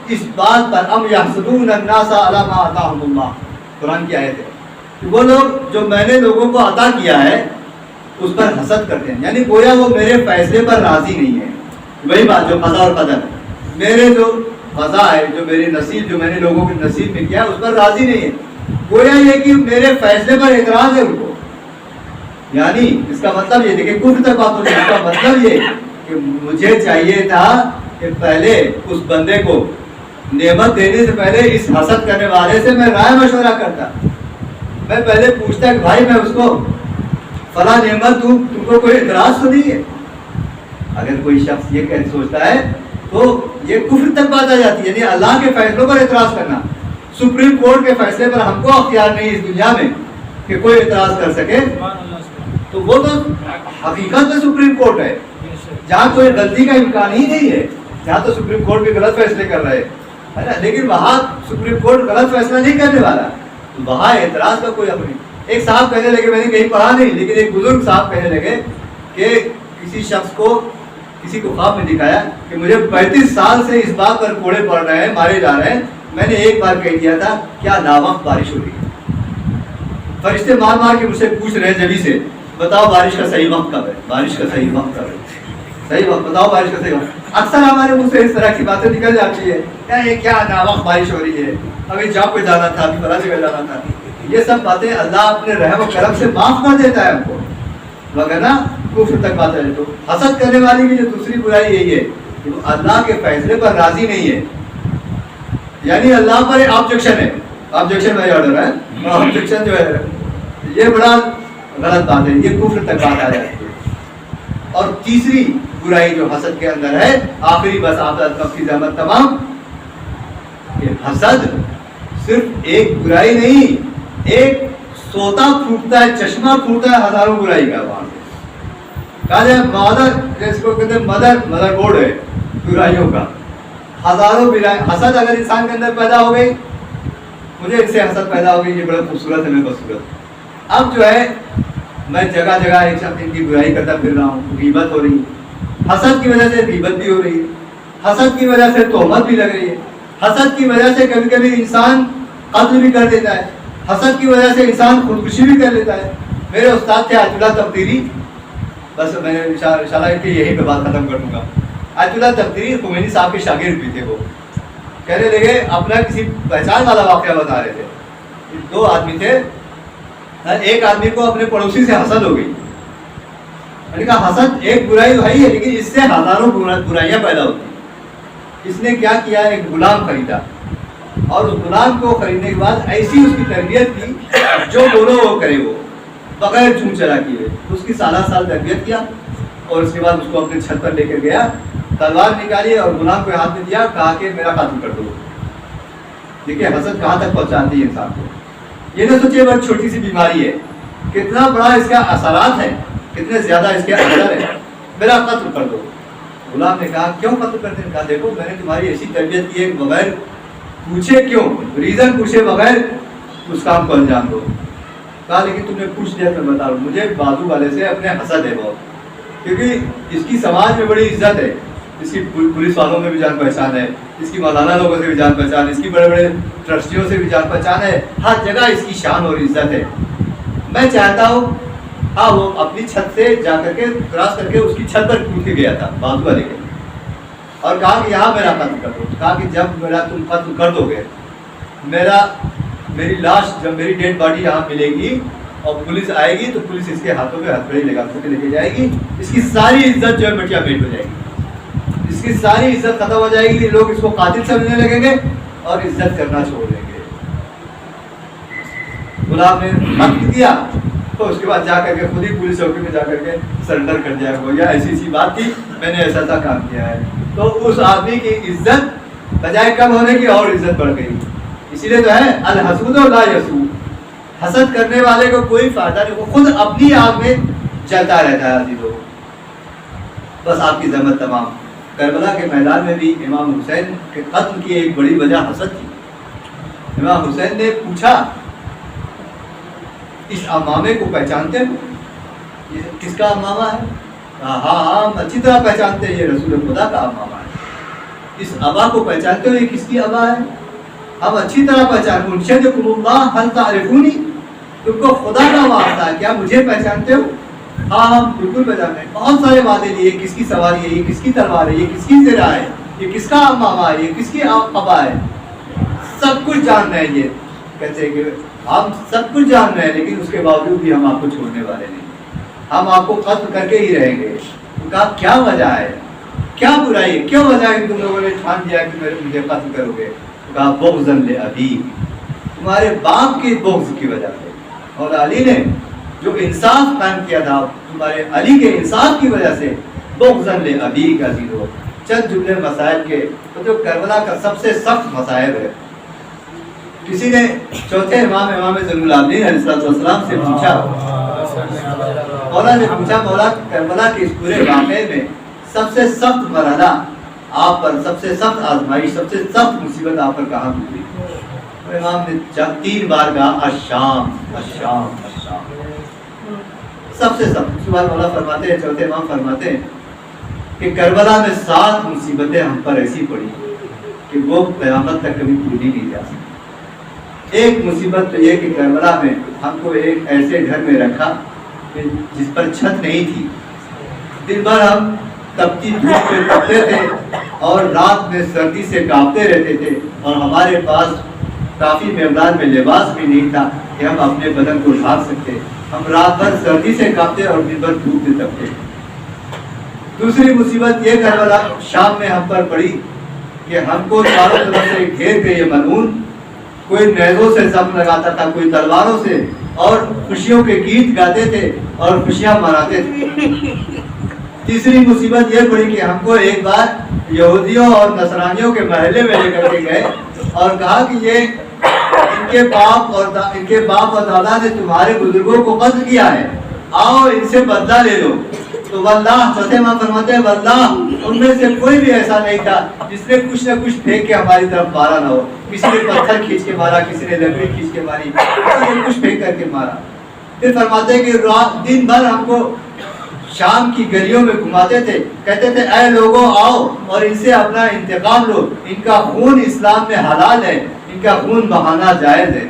اس بات پر ام یحسدون الناس علی ما آتاہم اللہ، قرآن کی آیت ہے کہ وہ لوگ جو میں نے لوگوں کو عطا کیا ہے اس پر حسد کرتے ہیں. یعنی گویا وہ میرے فیصلے پر راضی نہیں ہے. وہی بات جو قضا اور قدر ہے، میرے جو قضا ہے، جو میرے نصیب، جو میں نے لوگوں کے نصیب میں کیا اس پر راضی نہیں ہے. گویا یہ کہ میرے فیصلے پر اعتراض ہے ان کو. یعنی اس کا مطلب یہ دیکھیں کفر تک بات ہوتی ہے، اس کا مطلب یہ کہ مجھے چاہیے تھا کہ پہلے اس بندے کو نعمت دینے سے پہلے اس حسد کرنے والے سے میں رائے مشورہ کرتا. میں پہلے پوچھتا کہ بھائی میں اس کو فلاں نعمت دوں، تم کو کوئی اعتراض تو نہیں ہے. اگر کوئی شخص یہ کہہ سوچتا ہے تو یہ کفر تک بات آ جاتی ہے. یعنی اللہ کے فیصلوں پر اعتراض کرنا. سپریم کورٹ کے فیصلے پر ہم کو اختیار نہیں اس دنیا میں کہ کوئی اعتراض کر سکے، تو وہ تو حقیقت میں سپریم کورٹ ہے جہاں کوئی غلطی کا امکان ہی نہیں ہے، جہاں تو سپریم کورٹ بھی غلط فیصلے کر رہے ہے نا. لیکن وہاں سپریم کورٹ غلط فیصلہ نہیں کرنے والا، وہاں اعتراض کا کوئی حق نہیں. ایک صاحب کہنے لگے، میں نے کہیں پڑھا نہیں لیکن ایک بزرگ صاحب کہنے لگے کہ کسی شخص کو کسی کو خواب میں دکھایا کہ مجھے 35 سال سے اس بات پر کوڑے پڑ رہے ہیں، مارے جا رہے ہیں، میں نے ایک بار کہہ دیا تھا کیا ناوقت بارش ہو رہی ہے. فرشتے مار مار کے مجھ سے پوچھ رہے ہیں جبھی سے، بتاؤ بارش کا صحیح وقت کب ہے، بارش کا صحیح وقت کب ہے، صحیح وقت بتاؤ بارش کا صحیح وقت. اکثر ہمارے منہ سے اس طرح کی باتیں نکل جاتی ہے، یہ کیا ناوقت بارش ہو رہی ہے، ابھی جاب پہ جانا تھا، ابھی فلاں جگہ جانا تھا. یہ سب باتیں اللہ اپنے رحم و کرم سے معاف کر دیتا ہے ہم کو، وگرنہ کفر تک بات ہے. تو حسد کرنے والی کی جو دوسری برائی یہی ہے کہ وہ اللہ کے فیصلے پر راضی نہیں ہے. یعنی اللہ پر آبجیکشن ہے، آبجیکشن میں آرڈر ہے، آبجیکشن جو ہے یہ بڑا غلط بات ہے، یہ کفر تک بات آ جاتی ہے. اور تیسری برائی جو حسد کے اندر ہے، آخری بس آپ کی زحمت تمام، کہ حسد صرف ایک برائی نہیں، ایک سوتا پھوٹتا ہے، چشمہ پھوٹتا ہے ہزاروں برائی کا. وہاں سے کہا جائے مادر، جس کو کہتے ہیں مدر بورڈ ہے برائیوں کا، ہزاروں برائی. حسد اگر انسان کے اندر پیدا ہو گئی، مجھے اس سے حسد پیدا ہو گئی، یہ بڑا خوبصورت ہے، میں بدصورت. اب جو ہے میں جگہ جگہ ایک شخص ان کی برائی کرتا پھر رہا ہوں، غیبت ہو رہی ہے، حسد کی وجہ سے غیبت بھی ہو رہی ہے، حسد کی وجہ سے تہمت بھی لگ رہی ہے، حسد کی وجہ سے کبھی کبھی انسان قتل بھی کر دیتا ہے، حسد کی وجہ سے انسان خودکشی بھی کر لیتا ہے. میرے استاد تھے آیت اللہ تقدیری، بس میں انشاءاللہ کہ یہی پہ بات ختم کر دوں گا. آیت اللہ تقدیری خمینی صاحب کے شاگرد بھی تھے. وہ کہنے لگے اپنا کسی پہچان والا واقعہ بتا رہے تھے. 2 آدمی تھے، ایک آدمی کو اپنے پڑوسی سے حسد ہو گئی. میں نے کہا حسد ایک برائی تو ہے ہی ہے، لیکن اس سے ہزاروں برائیاں پیدا ہوتی ہیں. اس نے کیا کیا، ایک غلام خریدا، اور اس غلام کو خریدنے کے بعد ایسی اس کی تربیت کی جو بولو وہ کرے، وہ بغیر چون چلا کیے. اس کی سالہ سال تربیت کیا، اور اس کے بعد اس کو اپنے چھت پر لے کر گیا، تلوار نکالی اور غلام کو ہاتھ میں دیا، کہا کہ میرا قتل کر دو. دیکھیے حسد کہاں تک پہنچاتی ہے انسان کو. یہ نہ سوچے بس چھوٹی سی بیماری ہے، کتنا بڑا اس کا اثرات ہے، کتنے زیادہ اس کے اثر ہے. میرا قتل کر دو. غلام نے کہا کیوں قتل کرتے ہیں؟ کہا دیکھو میں نے تمہاری ایسی تربیت کی ہے بغیر پوچھے، کیوں ریزن پوچھے بغیر اس کام کو انجام دو. کہا لیکن تم نے پوچھ لیا، میں بتا رہا ہوں، مجھے بازو والے سے اپنے حسد ہے بہت، کیونکہ اس کی سماج میں بڑی عزت ہے، اس کی پولیس والوں میں بھی جان پہچان ہے، اس کی مولانا لوگوں سے بھی جان پہچان ہے، اس کی بڑے بڑے ٹرسٹیوں سے بھی جان پہچان ہے، ہر جگہ اس کی شان اور عزت ہے. میں چاہتا ہوں وہ اپنی چھت سے جا کر کے کراس کر کے اس کی چھت پر کود کے گیا تھا بازو والے کے. اور کہا کہ یہاں میرا قتل کر دو. کہا کہ جب میرا تم قتل کر دو گے, میری لاش جب میری ڈیڈ باڈی یہاں ملے گی اور پولیس آئے گی تو پولیس اس کے ہاتھوں پہ ہتھیلی لگا کے لے کے جائے گی, اس کی ساری عزت جو ہے مٹیا میٹ ہو جائے گی, اس کی ساری عزت ختم ہو جائے گی, لوگ اس کو قاتل سمجھنے لگیں گے اور عزت کرنا چھوڑ دیں گے. غلام نے حق دیا تو اس کے بعد جا کر کے خود ہی پولیس چوکی میں جا کر کے سرنڈر کر دیا, ہو گیا ایسی ایسی بات تھی, میں نے ایسا ایسا کام کیا ہے. تو اس آدمی کی عزت بجائے کم ہونے کی اور عزت بڑھ گئی. اسی لیے تو ہے الحسود لا یسود, حسد کرنے والے کو کوئی فائدہ نہیں, وہ خود اپنی آگ میں جلتا رہتا ہے عزیزو. بس آپ کی ذمت تمام. کربلا کے میدان میں بھی امام حسین کے قتل کی ایک بڑی وجہ حسد تھی. امام حسین نے پوچھا اس امامے کو پہچانتے ہو, یہ کس کا امامہ ہے؟ ہاں ہم اچھی طرح پہچانتے ہیں, یہ رسول خدا کا امامہ ہے. اس ابا کو پہچانتے ہو, یہ کس کی ابا ہے؟ ہم اچھی طرح پہچانتے. انشدکم اللہ هل تعرفونی, تم کو خدا کا واسطہ ہے, کیا مجھے پہچانتے ہو؟ ہاں ہم بالکل پہچانتے ہیں. بہت سارے وعدے لیے, کس کی سواری ہے, یہ کس کی تلوار ہے, یہ کس کی زرہ ہے, یہ کس کا امامہ ہے, یہ کس کی ابا ہے, سب کچھ جان رہے ہیں. یہ کہتے ہیں کہ ہم سب کچھ جان رہے ہیں, لیکن اس کے باوجود بھی ہم آپ کو چھوڑنے والے نہیں, ہم آپ کو قتل کر کے ہی رہیں گے. تو کہا کیا وجہ ہے, کیا برائی ہے, کیوں وجہ ہے کہ تم لوگوں نے ٹھان دیا کہ مجھے قتل کرو گے؟ کہا بغضا لابی, تمہارے باپ کے بغض کی وجہ سے. اور علی نے جو انصاف قائم کیا تھا, تمہارے علی کے انصاف کی وجہ سے. بغضا لابی کا زیرو چند جملے مسائل کے, تو جو کربلا کا سب سے سخت مسائل ہے. کسی نے چوتھے امام زین العابدین علیہ السلام سے پوچھا, مولا نے پوچھا مولا کربلا کے اس پورے واقعے میں سب سے سخت مرحلہ آپ پر, سب سے سخت آزمائش, سب سے سخت مصیبت آپ پر کہاں گزری؟ تو امام نے 3 بار کہا الشام الشام الشام, سب سے سخت. اس کے بعد مولا فرماتے ہیں, چوتھے امام فرماتے ہیں کہ کربلا میں 7 مصیبتیں ہم پر ایسی پڑی کہ وہ قیامت تک کبھی پوری نہیں جا سکتی. ایک مصیبت تو یہ کہ کربلا میں ہم کو ایک ایسے گھر میں رکھا کہ جس پر چھت نہیں تھی. دن بھر ہم تپتی دھوپ میں تپتے تھے اور رات میں سردی سے کانپتے رہتے تھے, اور ہمارے پاس کافی مقدار میں لباس بھی نہیں تھا کہ ہم اپنے بدن کو ڈھانپ سکتے. ہم رات بھر سردی سے کانپتے اور دن بھر دھوپ میں تپتے. دوسری مصیبت یہ کربلا شام میں ہم پر پڑی کہ ہم کو چاروں طرف سے گھیر کے یہ ملعون, کوئی نیزوں سے زخم لگاتا تھا, کوئی تلواروں سے, اور خوشیوں کے گیت گاتے تھے اور خوشیاں مناتے تھے. تیسری مصیبت یہ پڑی کہ ہم کو ایک بار یہودیوں اور نصرانیوں کے محلے میں لے کر کے گئے اور کہا کہ یہ ان کے باپ اور دادا نے تمہارے بزرگوں کو قتل کیا ہے, آؤ ان سے بدلہ لے لو. تو واللہ, چوتھے امام فرماتے ہیں واللہ ان میں سے کوئی بھی ایسا نہیں تھا جس نے کچھ نہ کچھ پھینک کے ہماری طرف مارا نہ ہو. کسی نے پتھر کھینچ کے مارا, کسی نے لکڑی کھینچ کے ماری, کسی نے کچھ پھینک کر کے مارا. پھر فرماتے ہیں کہ دن بھر ہم کو شام کی گلیوں میں گھماتے تھے, کہتے تھے اے لوگوں آؤ اور ان سے اپنا انتقام لو, ان کا خون اسلام میں حلال ہے, ان کا خون بہانا جائز ہے.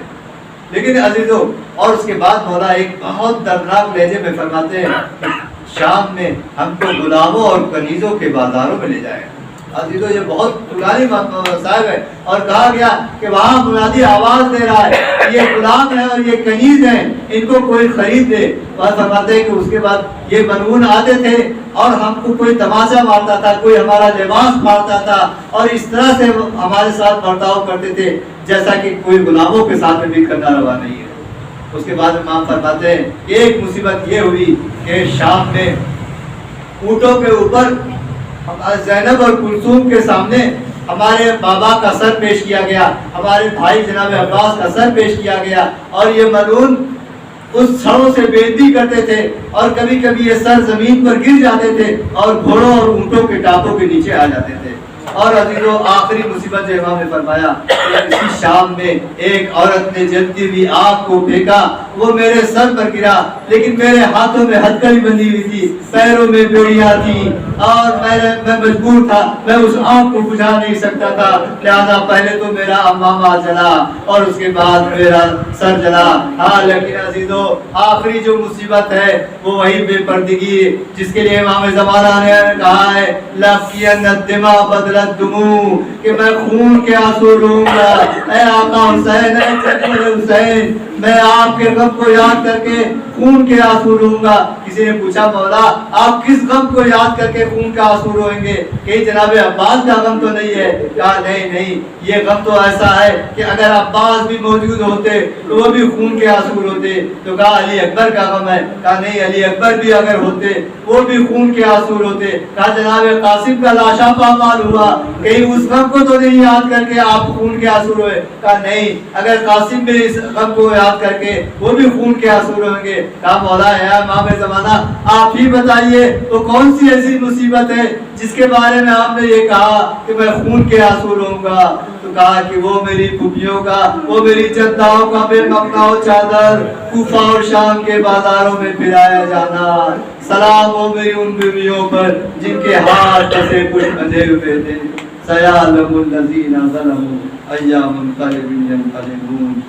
لیکن عزیزو, اور اس کے بعد مولا ایک بہت دردناک لہجے میں فرماتے ہیں شام میں ہم کو غلاموں اور کنیزوں کے بازاروں میں لے جائے. عزیزو یہ بہت پرانی مسائل ہے, اور کہا گیا کہ وہاں منادی آواز دے رہا ہے یہ غلام ہے اور یہ کنیز ہیں, ان کو کوئی خرید دے. اور فرماتے ہیں کہ اس کے بعد یہ ملعون آتے تھے اور ہم کو کوئی تماشا مارتا تھا, کوئی ہمارا لباس مارتا تھا, اور اس طرح سے ہمارے ساتھ برتاؤ کرتے تھے جیسا کہ کوئی غلاموں کے ساتھ بھی کرنا روا نہیں ہے. اس کے بعد امام فرماتے ہیں ایک مصیبت یہ ہوئی کہ شام میں اونٹوں کے اوپر زینب اور کلثوم کے سامنے ہمارے بابا کا سر پیش کیا گیا, ہمارے بھائی جناب عباس کا سر پیش کیا گیا, اور یہ ملعون اس چھڑوں سے بے عزتی کرتے تھے, اور کبھی کبھی یہ سر زمین پر گر جاتے تھے اور گھوڑوں اور اونٹوں کے ٹاپوں کے نیچے آ جاتے تھے. اور عزیزوں آخری مصیبت جو امام نے فرمایا کہ اسی شام میں ایک عورت نے جلتی ہوئی آگ کو پھینکا، وہ میرے سر پر گرا، لیکن میرے ہاتھوں میں ہتھکڑی بندھی ہوئی تھی، پیروں میں بیڑیاں تھی، اور میں مجبور تھا، میں اس آگ کو بجھا نہیں سکتا تھا، لہذا پہلے تو میرا امامہ جلا اور اس کے بعد میرا سر جلا۔ ہاں لیکن عزیزوں آخری جو مصیبت ہے وہ وہی بے پردگی، جس کے لیے امام زمانہ نے کہا ہے لَقِيَنَّ الدِّمَاءَ بَدْلَ الدُّمُوعِ کہ میں خون کے آنسو لوں گا۔ اے آقا حسین، اے چچا حسین، میں آپ کے غم کو یاد کر کے خون کے آنسو لوں گا۔ کسی نے پوچھا مولا آپ کس غم کو یاد کر کے خون کا آنسو روئیں گے؟ کہ جناب عباس کا غم تو نہیں ہے؟ کہا نہیں نہیں، یہ غم تو ایسا ہے کہ اگر عباس بھی موجود ہوتے تو وہ بھی خون کے آنسو روتے۔ تو کہا علی اکبر کا غم ہے؟ کہا نہیں، علی اکبر بھی اگر ہوتے وہ بھی خون کے آنسو روتے۔ کہا جناب قاسم کا لاشا پامال ہوا، کہیں اس غم کو تو نہیں یاد کر کے آپ خون کے آنسو روئے؟ کہا نہیں، اگر قاسم بھی اس غم کو یاد کر کے وہ بھی خون کے آنسو روئیں گے۔ کہا مولا ہے امام زمانہ آپ ہی بتائیے تو کون سی ایسی مصیبت ہے جس کے بارے میں آپ نے یہ کہا کہ میں خون کے آنسو روں گا؟ تو کہا کہ وہ میری پھوپھیوں کا، وہ میری جداؤں کا بے مقنا چادر کوفہ اور شام کے بازاروں میں پھرایا جانا، سلام ہو میری ان بیویوں پر جن کے ہاتھ سے کچھ بندھے ہوئے تھے۔ سیعلم الذین ظلموا أَيَّ مُنقلب ينقلبون۔